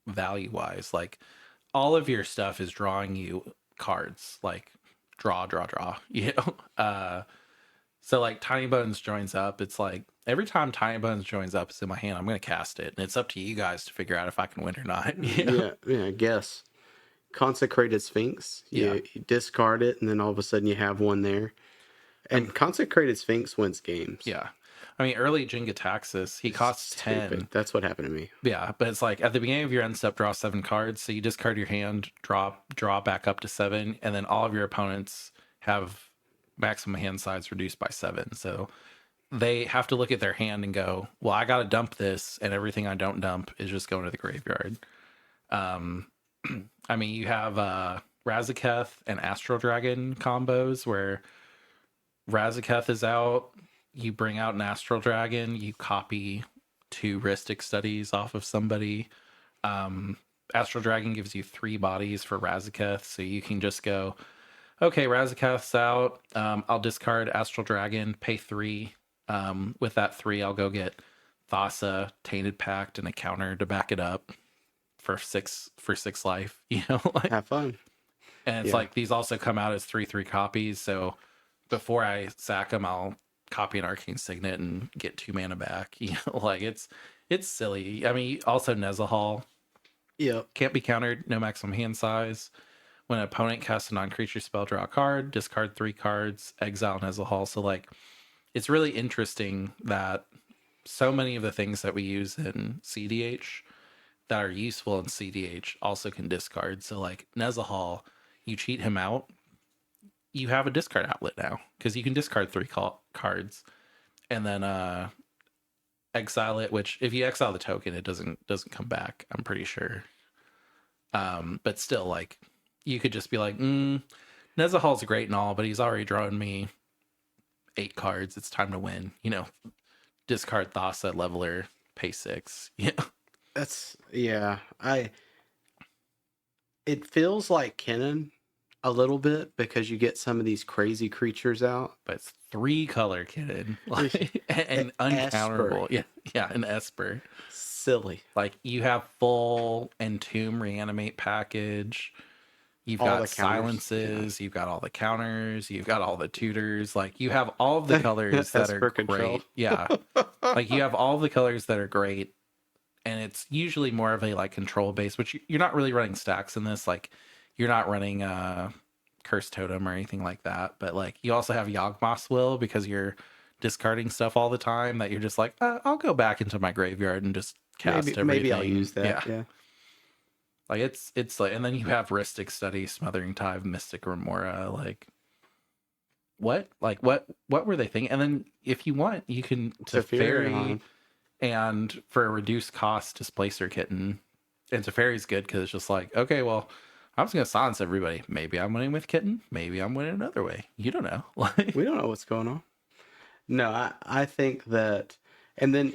S1: value wise. Like all of your stuff is drawing you cards, like draw. So like Tiny Bones joins up. It's like every time Tiny Bones joins up, it's in my hand. I'm going to cast it, and it's up to you guys to figure out if I can win or not. You know?
S2: Yeah. I guess Consecrated Sphinx. You discard it, and then all of a sudden you have one there. And Consecrated Sphinx wins games.
S1: Yeah. I mean, early Jingataxis, he costs 10.
S2: That's what happened to me.
S1: Yeah, but it's like at the beginning of your end step, draw 7 cards. So you discard your hand, draw back up to 7, and then all of your opponents have maximum hand size reduced by 7. So they have to look at their hand and go, well, I got to dump this, and everything I don't dump is just going to the graveyard. I mean, you have Razaketh and Astral Dragon combos where Razaketh is out, you bring out an Astral Dragon, you copy 2 Rhystic Studies off of somebody. Astral Dragon gives you 3 bodies for Razaketh, so you can just go, okay, Razaketh's out. I'll discard Astral Dragon, pay 3. With that 3, I'll go get Thassa, Tainted Pact, and a counter to back it up for 6 life. Like,
S2: have fun.
S1: And it's like these also come out as 3/3 copies. So before I sack them, I'll copy an Arcane Signet and get 2 mana back. Like it's silly. I mean, also Nezahal.
S2: Yeah.
S1: Can't be countered, no maximum hand size. When an opponent casts a non-creature spell, draw a card, discard 3 cards, exile Nezahal. So like it's really interesting that so many of the things that we use in CDH that are useful in CDH also can discard. So like Nezahal, you cheat him out, you have a discard outlet now because you can discard 3 cards and then exile it, which if you exile the token, it doesn't come back, I'm pretty sure. But still, like you could just be like, Nezahal's great and all, but he's already drawn me 8 cards. It's time to win. Discard Thassa, leveler, pay 6. Yeah.
S2: It feels like Kennen a little bit because you get some of these crazy creatures out.
S1: But it's 3 color Kennen. And uncounterable.
S2: Esper.
S1: Yeah, an Esper.
S2: silly.
S1: Like you have full Entomb reanimate package. You've
S2: All
S1: got
S2: the counters.
S1: silences, you've got all the counters, you've got all the tutors. Like you have all of the colors that are
S2: Esper control.
S1: great. Yeah. Like you have all of the colors that are great. And it's usually more of a like control base, which you're not really running stacks in this. Like you're not running Curse Totem or anything like that. But like you also have Yawgmoth's Will because you're discarding stuff all the time that you're just like, I'll go back into my graveyard and just cast everything.
S2: Maybe I'll use that.
S1: Yeah.
S2: Yeah.
S1: Like it's like, and then you have Rhystic Study, Smothering Tide, Mystic Remora. Like what were they thinking? And then if you want, you can Teferi, and for a reduced cost, Displacer Kitten. And Teferi's good because it's just like, okay, well, I'm just gonna silence everybody. Maybe I'm winning with Kitten. Maybe I'm winning another way. You don't know. Like
S2: We don't know what's going on. No, I think that, and then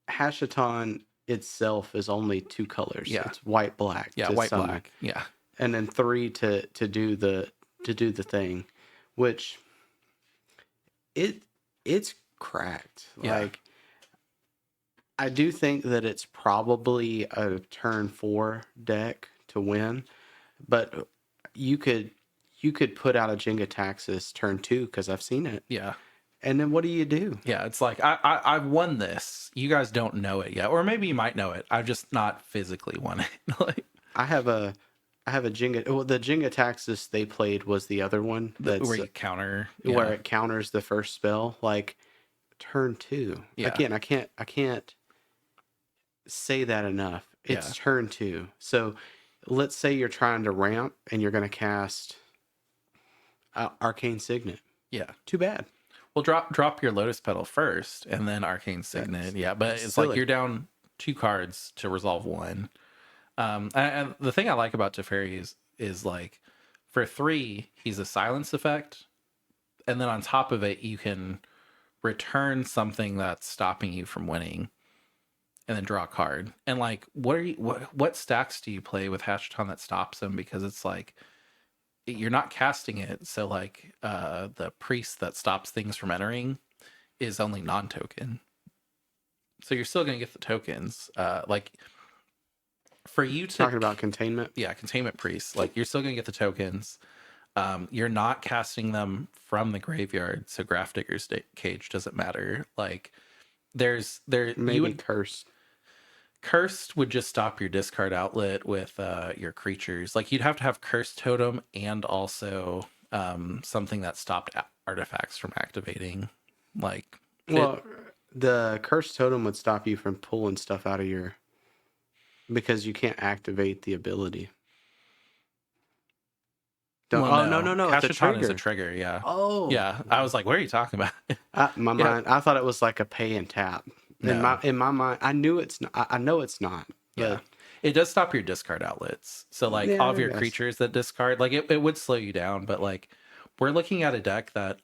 S2: Hashaton itself is only 2 colors.
S1: Yeah.
S2: It's white, black.
S1: Yeah,
S2: to
S1: white,
S2: summon.
S1: black. Yeah.
S2: And then 3 to do the thing, which it's cracked.
S1: Yeah.
S2: Like I do think that it's probably a turn 4 deck to win, but you could put out a Jenga Taxis turn 2 because I've seen it.
S1: Yeah.
S2: And then what do you do?
S1: Yeah, it's like I've won this. You guys don't know it yet, or maybe you might know it. I've just not physically won it. Like
S2: I have a Jenga. Well, the Jenga Taxis they played was the other one that's
S1: where you counter,
S2: where it counters the first spell, like turn 2.
S1: Yeah.
S2: Again, I can't say that enough. It's turn 2. So let's say you're trying to ramp and you're going to cast Arcane Signet.
S1: Yeah.
S2: Too bad.
S1: Well, drop your Lotus Petal first, and then Arcane Signet. Yeah, but it's silly. Like you're down 2 cards to resolve 1. And the thing I like about Teferi is like for 3, he's a silence effect, and then on top of it, you can return something that's stopping you from winning, and then draw a card. And like, what stacks do you play with Hashaton that stops him? Because it's like you're not casting it, so like the priest that stops things from entering is only non-token, so you're still gonna get the tokens. Like for you to
S2: talking about containment,
S1: containment priest, like you're still gonna get the tokens. You're not casting them from the graveyard, so Grafdigger's Cage doesn't matter. Like
S2: maybe Cursed
S1: would just stop your discard outlet with your creatures. Like you'd have to have Cursed Totem and also something that stopped artifacts from activating. Like,
S2: the Cursed Totem would stop you from pulling stuff out of your, because you can't activate the ability.
S1: No.
S2: It's a trigger.
S1: Is a trigger, yeah.
S2: Oh,
S1: yeah. I was like, what are you talking about?
S2: Mind. I thought it was like a pay and tap. No. In my mind, I knew it's not. I know it's not.
S1: Yeah, it does stop your discard outlets. So like all of your creatures that discard, like it would slow you down. But like we're looking at a deck that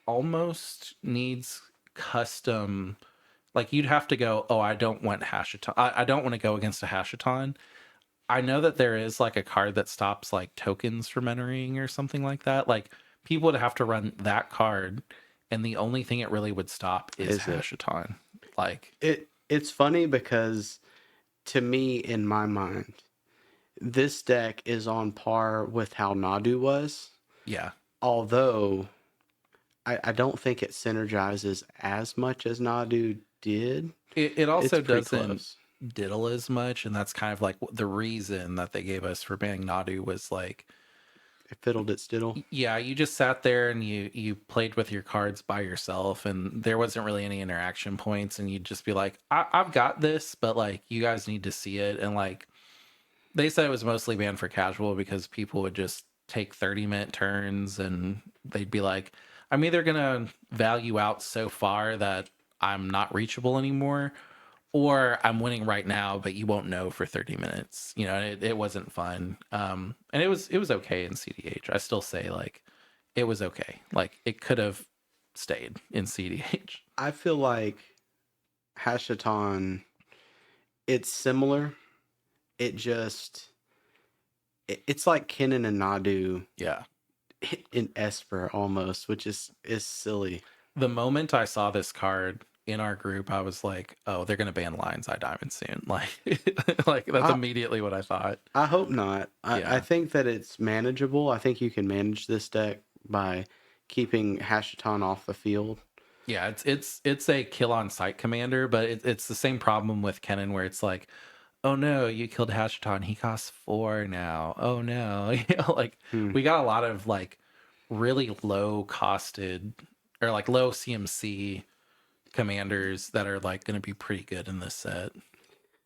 S1: almost needs custom. Like you'd have to go, oh, I don't want Hashaton. I don't want to go against a Hashaton. I know that there is like a card that stops like tokens from entering or something like that. Like people would have to run that card, and the only thing it really would stop is Hashaton. Like
S2: it's funny because to me, in my mind, this deck is on par with how Nadu was.
S1: Yeah.
S2: Although I don't think it synergizes as much as Nadu did.
S1: It also doesn't diddle as much, and that's kind of like the reason that they gave us for banning Nadu was like
S2: it fiddled its diddle.
S1: Yeah, you just sat there and you played with your cards by yourself, and there wasn't really any interaction points, and you'd just be like, I've got this, but like you guys need to see it. And like they said it was mostly banned for casual because people would just take 30-minute turns and they'd be like, I'm either gonna value out so far that I'm not reachable anymore, or I'm winning right now, but you won't know for 30 minutes. You know, it wasn't fun. And it was okay in CDH. I still say like it was okay. Like it could have stayed in CDH.
S2: I feel like Hashaton, it's similar. It's like Kennen and Nadu.
S1: Yeah.
S2: In Esper almost, which is silly.
S1: The moment I saw this card in our group, I was like, oh, they're gonna ban Lion's Eye Diamond soon. Like, like that's
S2: I
S1: immediately what I thought.
S2: I hope not. I
S1: Yeah.
S2: think that it's manageable. I think you can manage this deck by keeping Hashiton off the field.
S1: Yeah, it's a kill on sight commander, but it's the same problem with Kennen where it's like, oh no, you killed Hashiton, he costs 4 now. Oh no. Like
S2: Hmm.
S1: we got a lot of like really low costed or like low CMC commanders that are like gonna be pretty good in this set.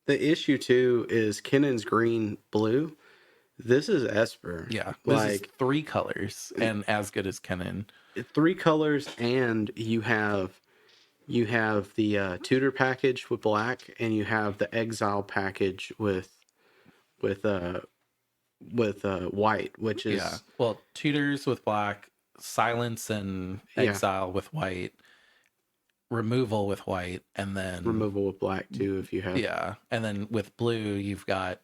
S2: The issue too is Kennen's green blue. This is Esper.
S1: Yeah. This is
S2: Like
S1: 3 colors and as good as Kennen.
S2: 3 colors, and you have the tutor package with black, and you have the exile package with uh white, which
S1: Yeah.
S2: is
S1: Well, tutors with black, silence and
S2: yeah,
S1: exile with white, removal with white, and then
S2: removal with black too if you have.
S1: yeah, and then with blue you've got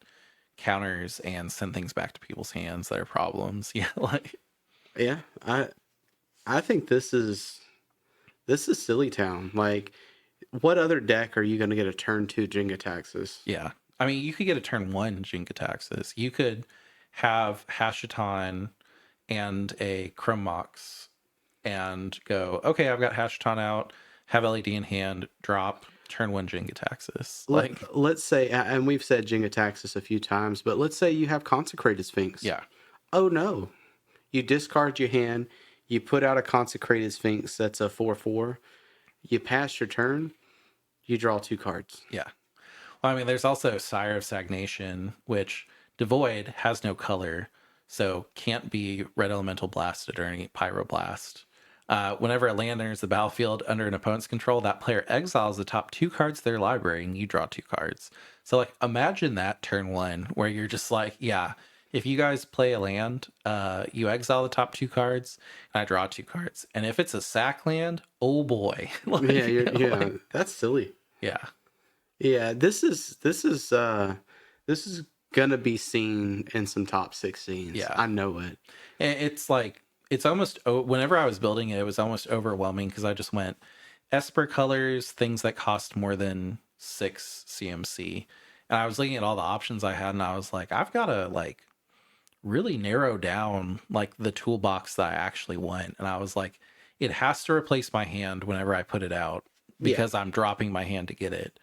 S1: counters and send things back to people's hands that are problems. Yeah, like
S2: Yeah, I think this is Silly Town. Like, what other deck are you going to get a turn 2 Jenga taxes?
S1: yeah. I mean, you could get a turn 1 Jinka Taxis. You could have Hashiton and a Chrome Mox and go, okay, I've got Hashiton out, have LED in hand, drop, turn 1 Jinga Taxis. Like,
S2: Let's say, and we've said Jenga taxes a few times, but let's say you have Consecrated Sphinx.
S1: yeah,
S2: Oh no. You discard your hand, you put out a Consecrated Sphinx that's a 4/4, you pass your turn, you draw 2 cards.
S1: yeah. Well, I mean, there's also Sire of Stagnation, which Devoid has no color, so can't be Red Elemental Blasted or any Pyroblast. Whenever a land enters the battlefield under an opponent's control, that player exiles the top 2 cards of their library and you draw 2 cards. So, like, imagine that turn 1 where you're just like, yeah, if you guys play a land, you exile the top 2 cards and I draw 2 cards. And if it's a sack land, oh boy.
S2: Yeah, yeah,
S1: like,
S2: that's silly.
S1: yeah.
S2: Yeah, this is gonna be seen in some top 16s.
S1: Yeah.
S2: I know it.
S1: And it's like it's almost whenever I was building it, it was almost overwhelming because I just went Esper colors, things that cost more than 6 CMC, and I was looking at all the options I had, and I was like, I've got to like really narrow down like the toolbox that I actually want, and I was like, it has to replace my hand whenever I put it out
S2: Yeah,
S1: because I'm dropping my hand to get it,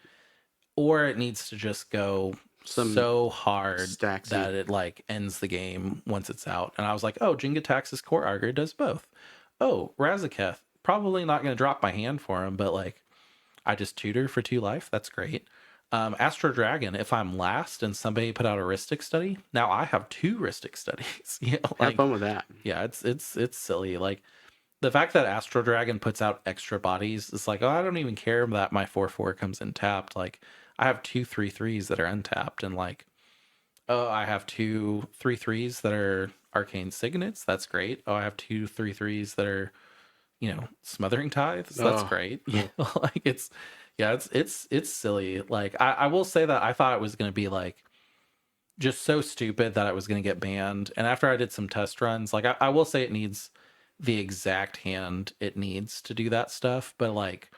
S1: or it needs to just go
S2: some
S1: so hard
S2: stacks
S1: that
S2: it.
S1: it like ends the game once it's out. And I was like, oh, Jinga Taxis Core Augur does both. Oh, Razaketh, probably not going to drop my hand for him, but like I just tutor for 2 life. That's great. Astro Dragon, if I'm last and somebody put out a Rhystic study, now I have 2 Rhystic studies. You know,
S2: Have
S1: like
S2: fun with that.
S1: yeah, it's silly. Like the fact that Astro Dragon puts out extra bodies, it's like, oh, I don't even care that my 4/4 comes in tapped. Like I have 2 3/3s that are untapped, and like, oh, I have 2 3/3s that are arcane signets. That's great. Oh, I have 2 3/3s that are, smothering tithes. That's
S2: Oh,
S1: great. Yeah, like it's silly. Like I will say that I thought it was gonna be like just so stupid that it was gonna get banned. And after I did some test runs, like I will say it needs the exact hand it needs to do that stuff, but like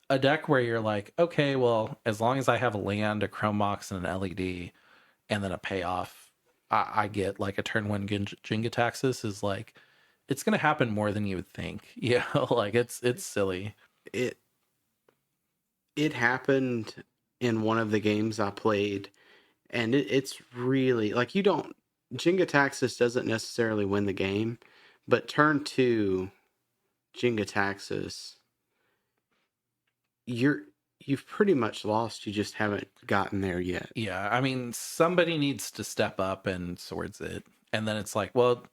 S1: a deck where you're like, okay, well, as long as I have a land, a Chrome Mox, and an LED, and then a payoff, I get like a turn 1 Jenga Taxis is like, it's gonna happen more than you would think. Yeah, like it's silly.
S2: it it happened in one of the games I played, and it's really like you don't. Jenga Taxis doesn't necessarily win the game, but turn 2 Jenga Taxis, you've pretty much lost. You just haven't gotten there yet.
S1: Yeah, I mean, somebody needs to step up and swords it, and then it's like, well,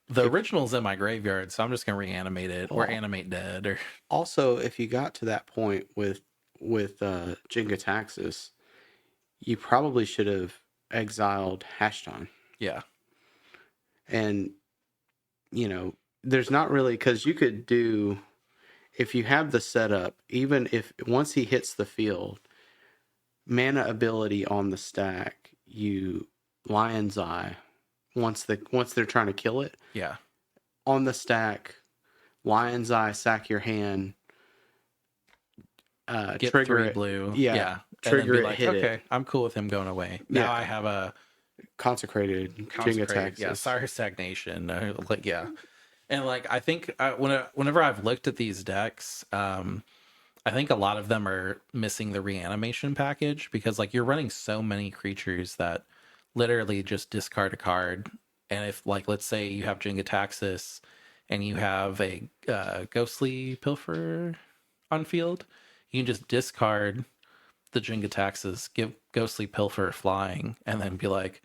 S1: the
S2: If
S1: original's in my graveyard, so I'm just gonna reanimate it or
S2: well,
S1: animate dead or
S2: Also, if you got to that point with Jenga Taxis, you probably should have exiled Hashton.
S1: yeah,
S2: And there's not really, because you could do, if you have the setup, even if once he hits the field, mana ability on the stack, you Lion's Eye once they're trying to kill it
S1: yeah,
S2: on the stack, Lion's Eye, sack your hand,
S1: get
S2: trigger
S1: 3
S2: it.
S1: blue,
S2: Yeah,
S1: yeah, and then
S2: trigger
S1: be
S2: it,
S1: like,
S2: hit it.
S1: okay, I'm cool with him going away. Now I
S2: Yeah,
S1: have a
S2: consecrated Jenga
S1: consecrated, yeah,
S2: taxes.
S1: Sire Stagnation, like yeah, and like I think whenever I've looked at these decks, I think a lot of them are missing the reanimation package because like you're running so many creatures that literally just discard a card. And if like let's say you have Jingataxis and you have a Ghostly Pilfer on field, you can just discard the Jingataxis, give Ghostly Pilfer flying, and then be like,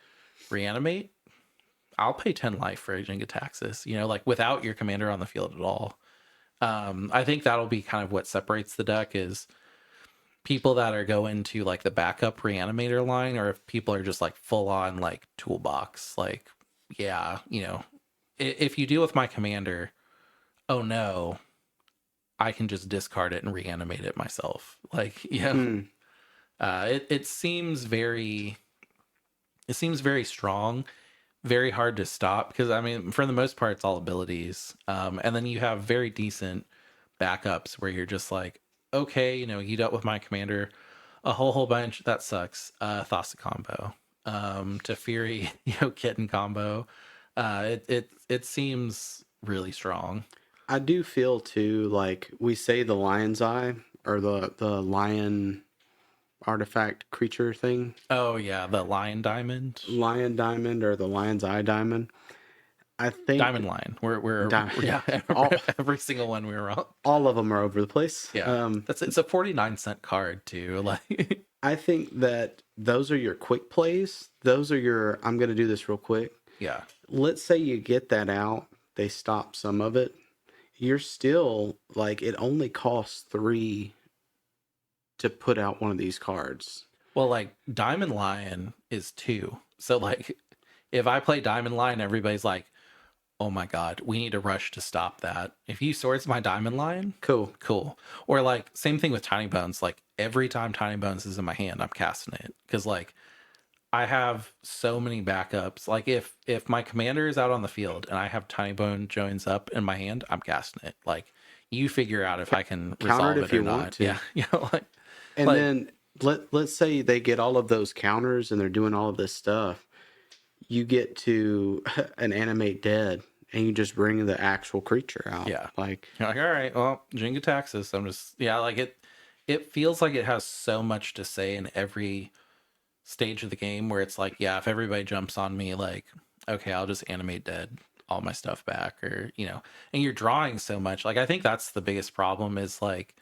S1: reanimate. I'll pay 10 life for a Jingataxis, like without your commander on the field at all. I think that'll be kind of what separates the deck is people that are going to like the backup reanimator line, or if people are just like full on like toolbox, like, yeah, if you deal with my commander, oh no, I can just discard it and reanimate it myself. Like,
S2: Hmm.
S1: it seems very strong, very hard to stop because I mean, for the most part, it's all abilities. And then you have very decent backups where you're just like, okay, you dealt with my commander a whole bunch. That sucks. Thassa combo, to Fury, kitten combo. It seems really strong.
S2: I do feel too like we say the lion's eye or the lion artifact creature thing,
S1: Oh yeah, the lion diamond,
S2: lion diamond or the lion's eye diamond. I think
S1: diamond lion. We're
S2: diamond,
S1: yeah,
S2: all
S1: every single one we were on.
S2: all of them are over the place.
S1: Yeah, it's a 49-cent card too. Like,
S2: I think that those are your quick plays. Those are your I'm going to do this real quick.
S1: yeah,
S2: Let's say you get that out, they stop some of it. You're still like it only costs 3 to put out one of these cards.
S1: well, like diamond lion is 2. So like, if I play diamond lion, everybody's like, oh my god, we need to rush to stop that. If you swords my diamond line,
S2: Cool.
S1: cool. Or like same thing with Tiny Bones. Like every time Tiny Bones is in my hand, I'm casting it because like I have so many backups. Like if my commander is out on the field and I have Tiny Bone joins up in my hand, I'm casting it. Like you figure out if I can
S2: Counter it
S1: resolve
S2: if
S1: it or
S2: you want
S1: not.
S2: to.
S1: Yeah,
S2: And
S1: like
S2: then let's say they get all of those counters and they're doing all of this stuff. You get to an animate dead and you just bring the actual creature out.
S1: yeah.
S2: Like
S1: You're like, all right, well, Jingataxis. I'm just like it feels like it has so much to say in every stage of the game where it's like, yeah, if everybody jumps on me, like, okay, I'll just animate dead all my stuff back, or and you're drawing so much. Like, I think that's the biggest problem is like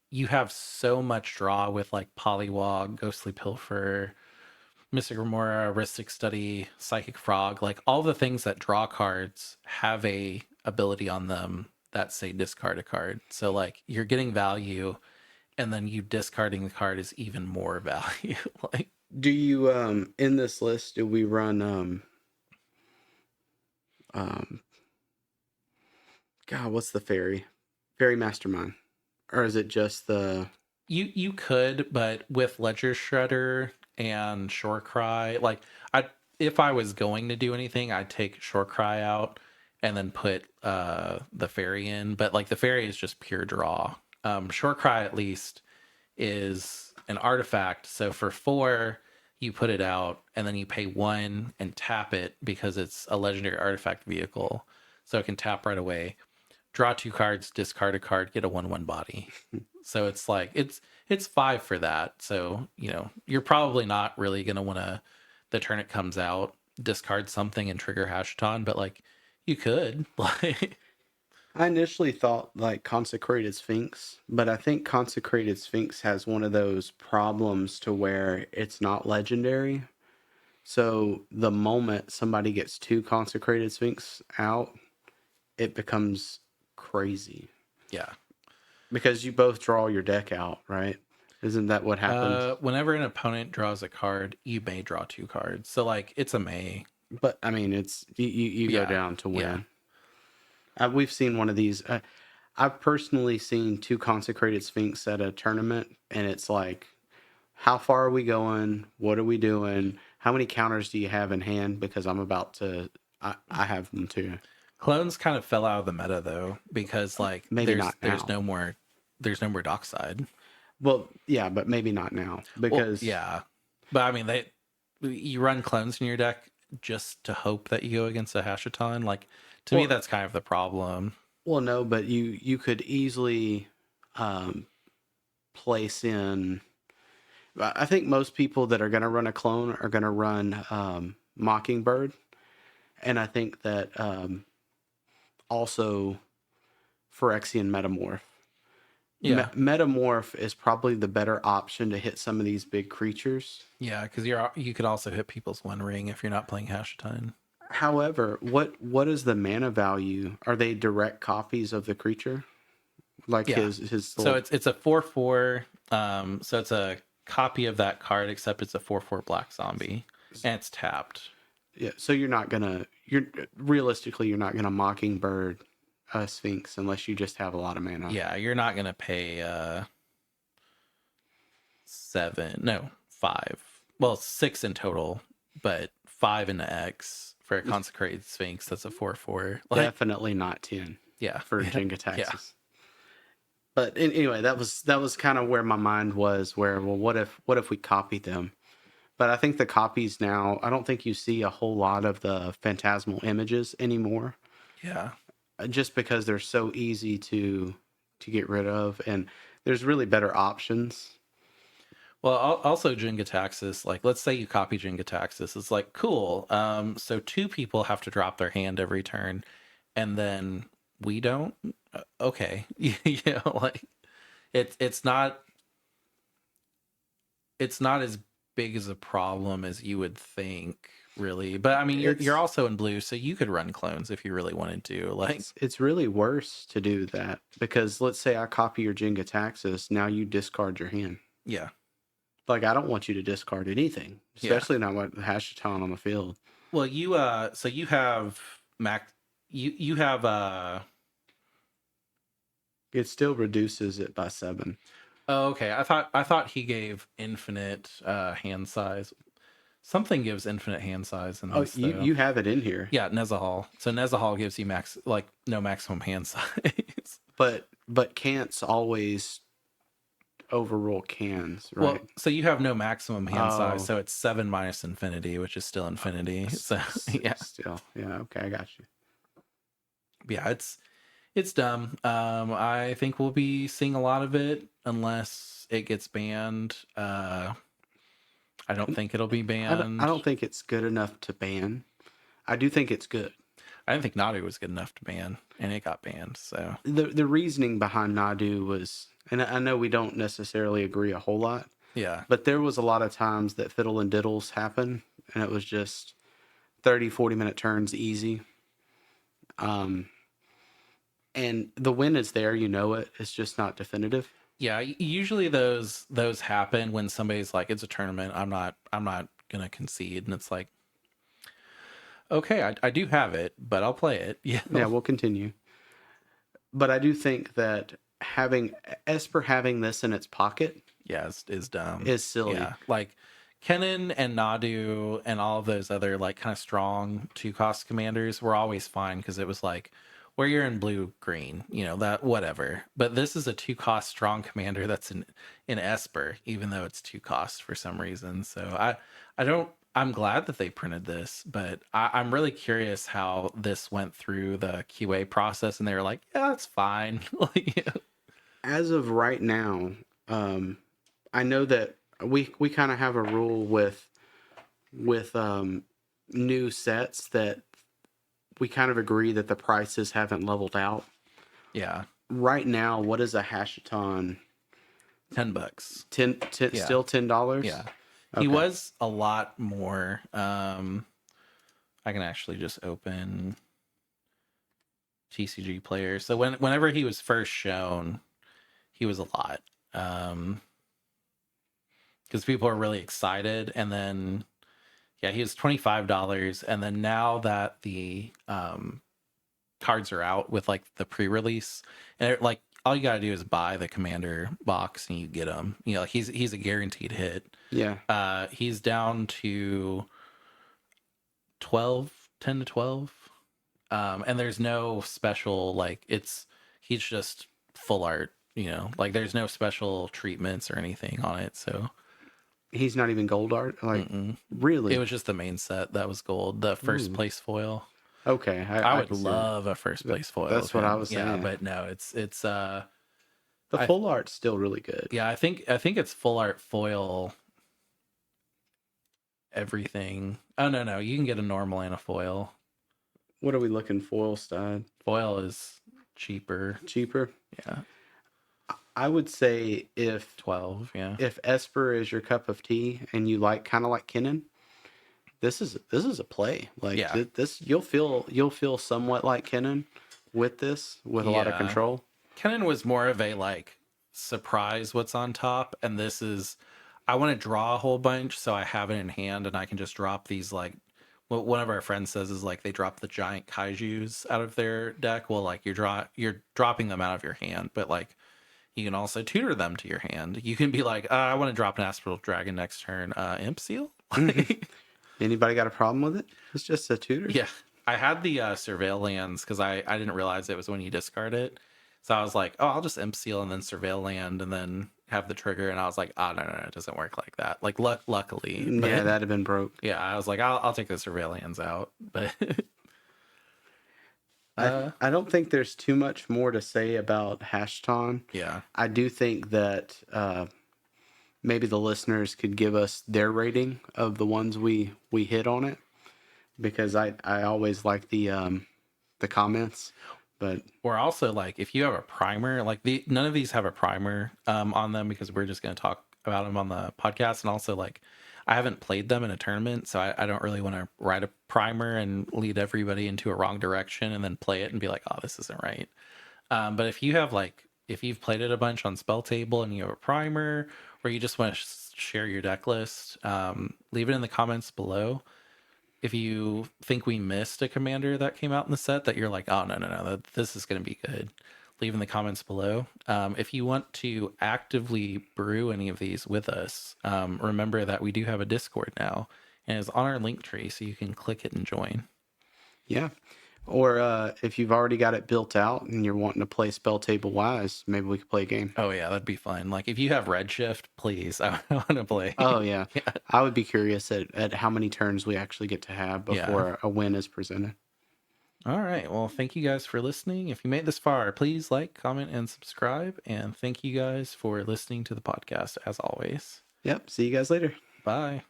S1: you have so much draw with like Polywog, Ghostly Pilfer, Mystic Remora, Ristic Study, Psychic Frog, like all the things that draw cards have a ability on them that say discard a card. So like you're getting value, and then you discarding the card is even more value. Like,
S2: do you in this list do we run um God, what's the fairy? Fairy Mastermind. Or is it just the
S1: you could, but with Ledger Shredder and Shorecry, like I if I was going to do anything, I'd take Shorecry out and then put the fairy in. But like the fairy is just pure draw. Shorecry at least is an artifact. So for 4, you put it out and then you pay 1 and tap it because it's a legendary artifact vehicle. So it can tap right away. Draw 2 cards, discard a card, get a 1/1 body. So it's like it's 5 for that. So, you're probably not really gonna wanna the turn it comes out, discard something and trigger Hashaton, but like you could. Like
S2: I initially thought like Consecrated Sphinx, but I think Consecrated Sphinx has one of those problems to where it's not legendary. So the moment somebody gets 2 Consecrated Sphinx out, it becomes crazy
S1: yeah.
S2: because you both draw your deck out, right? Isn't that what happens?
S1: Whenever an opponent draws a card, you may draw 2 cards. So like it's a may.
S2: But I mean, it's you go
S1: Yeah.
S2: down to
S1: Yeah.
S2: win. We've seen one of these. I've personally seen 2 Consecrated Sphinx at a tournament, and it's like, how far are we going? What are we doing? How many counters do you have in hand? Because I'm about to. I have them too.
S1: Clones kind of fell out of the meta though, because like
S2: Maybe not
S1: there's
S2: now.
S1: no more dockside.
S2: Well, yeah, but maybe not now
S1: Well,
S2: because
S1: yeah, but I mean, you run clones in your deck just to hope that you go against a Hashaton. Like, to me,
S2: well,
S1: that's kind of the problem.
S2: well, no, but you could easily um, place in. I think most people that are going to run a clone are going to run Mockingbird, and I think that also Phyrexian Metamorph.
S1: Yeah,
S2: Metamorph is probably the better option to hit some of these big creatures.
S1: yeah, because you could also hit people's One Ring if you're not playing Hashaton.
S2: However, what is the mana value? Are they direct copies of the creature? Like
S1: Yeah,
S2: his
S1: so
S2: little
S1: it's a 4/4. So it's a copy of that card, except it's a 4/4 black zombie, and it's tapped.
S2: yeah. So you're realistically you're not gonna Mockingbird a Sphinx unless you just have a lot of mana.
S1: Yeah, you're not gonna pay 7, no, 5. Well, 6 in total, but 5 in the X for a consecrated Sphinx. That's a 4/4. Like,
S2: Definitely not 10
S1: yeah,
S2: for Jenga
S1: yeah,
S2: taxes. But anyway, that was kind of where my mind was. Where well, what if we copied them? But I think the copies now, I don't think you see a whole lot of the phantasmal images anymore,
S1: yeah.
S2: just because they're so easy to get rid of, and there's really better options.
S1: Well, also Jenga Taxis, like let's say you copy Jenga Taxis, it's like cool. So 2 people have to drop their hand every turn, and then we don't. Okay, like it's not as big as a problem as you would think, really. But I mean, you're
S2: It's
S1: also in blue, so you could run clones if you really wanted to. Like,
S2: it's really worse to do that because let's say I copy your Jenga taxes, now you discard your hand.
S1: yeah,
S2: Like I don't want you to discard anything,
S1: yeah.
S2: especially not with Hashaton on the field.
S1: Well, so you have max. You have
S2: It still reduces it by 7.
S1: Oh, okay. I thought he gave infinite hand size. Something gives infinite hand size in
S2: Oh,
S1: this
S2: you
S1: though.
S2: you have it in here,
S1: Yeah, Nezahal. So Nezahal gives you no maximum hand size.
S2: but can'ts always overrule cans,
S1: Well,
S2: right?
S1: so you have no maximum hand size,
S2: Oh,
S1: so it's 7 minus infinity, which is still infinity. So yeah,
S2: still, yeah. Okay, I got you.
S1: yeah, it's dumb. I think we'll be seeing a lot of it unless it gets banned. I don't think it'll be
S2: I
S1: banned.
S2: don't think it's good enough to ban. I do think it's good.
S1: I didn't think Nadu was good enough to ban, and it got banned. So
S2: The reasoning behind Nadu was, and I know we don't necessarily agree a whole lot,
S1: yeah,
S2: but there was a lot of times that fiddle and diddles happen, and it was just 30-40 minute turns easy. And the win is there, you know it. It's just not definitive.
S1: yeah. Usually those happen when somebody's like, "It's a tournament. I'm not gonna concede," and it's like, okay, I do have it, but I'll play it. Yeah,
S2: Yeah, we'll continue. But I do think that having Esper having this in its pocket
S1: yeah, is dumb.
S2: is silly.
S1: Yeah, like Kennen and Nadu and all of those other like kind of strong 2-cost commanders were always fine because it was like where you're in blue green, that whatever. But this is a 2-cost strong commander that's in Esper, even though it's 2 cost for some reason. So I don't. I'm glad that they printed this, but I'm really curious how this went through the QA process, and they were like, "Yeah, it's fine." Like, yeah.
S2: As of right now, I know that we kind of have a rule with new sets that we kind of agree that the prices haven't leveled out.
S1: Yeah,
S2: Right now, what is a Hashaton?
S1: $10.
S2: 10
S1: Yeah.
S2: still $10?
S1: Yeah. He
S2: Okay.
S1: was a lot more. I can actually just open TCG player. So whenever he was first shown, he was a lot. Because people are really excited, and then yeah, he was $25, and then now that the cards are out with like the pre-release, and like all you gotta do is buy the commander box and you get him. Like he's a guaranteed hit.
S2: Yeah.
S1: He's down to 12, 10 to 12. And there's no special, like he's just full art like there's no special treatments or anything on it. So
S2: He's not even gold art? Like,
S1: it
S2: really?
S1: was just the main set that was gold, the first
S2: Ooh.
S1: place foil.
S2: Okay,
S1: I
S2: I
S1: would
S2: can see that.
S1: love a first place foil of
S2: That's what I
S1: him.
S2: was
S1: Yeah,
S2: saying.
S1: but no, it's
S2: The
S1: I
S2: full art's still really good.
S1: yeah, I think it's full art foil everything. Oh no, you can get a normal and a foil.
S2: What are we looking foil style?
S1: Foil is cheaper.
S2: Cheaper?
S1: Yeah,
S2: I would say if
S1: 12, yeah.
S2: Esper is your cup of tea and you like kind of like Kennen, this is a play. Like
S1: Yeah.
S2: this you'll feel somewhat like Kennen with this with a lot of
S1: Yeah.
S2: control.
S1: Kennen was more of a like surprise what's on top, and this is I want to draw a whole bunch so I have it in hand and I can just drop these like what one of our friends says is like they drop the giant kaijus out of their deck. Well, like you're dropping them out of your hand, but like you can also tutor them to your hand. You can be like, I want to drop an Astral Dragon next turn. Imp Seal?
S2: Anybody got a problem with it? It's just a tutor.
S1: Yeah. I had the Surveil lands because I didn't realize it was when you discard it. So I was like, oh, I'll just Imp Seal and then Surveil land and then have the trigger. And I was like, oh, no, it doesn't work like that. Like, luckily. But,
S2: Yeah, that'd have been broke.
S1: yeah, I was like, I'll take the Surveil lands out. But
S2: I don't think there's too much more to say about Hashton.
S1: yeah.
S2: I do think that maybe the listeners could give us their rating of the ones we hit on it, because I always like the comments. But
S1: Or also like if you have a primer, like none of these have a primer on them because we're just going to talk about them on the podcast. And also like I haven't played them in a tournament, so I don't really want to write a primer and lead everybody into a wrong direction and then play it and be like, oh, this isn't right. But if you have like if you've played it a bunch on Spell Table and you have a primer, or you just want to share your deck list, leave it in the comments below. If you think we missed a commander that came out in the set that you're like, oh, no, this is going to be good, leave in the comments below. If you want to actively brew any of these with us, remember that we do have a Discord now, and it's on our link tree, so you can click it and join.
S2: yeah, or if you've already got it built out and you're wanting to play Spell Table wise, maybe we could play a game.
S1: Oh, yeah, that'd be fun. Like, if you have Redshift, please, I want to play.
S2: Oh, yeah. I would be curious at how many turns we actually get to have before a win is presented.
S1: All right. Well, thank you guys for listening. If you made this far, please like, comment, and subscribe. And thank you guys for listening to the podcast, as always.
S2: Yep. See you guys later.
S1: Bye.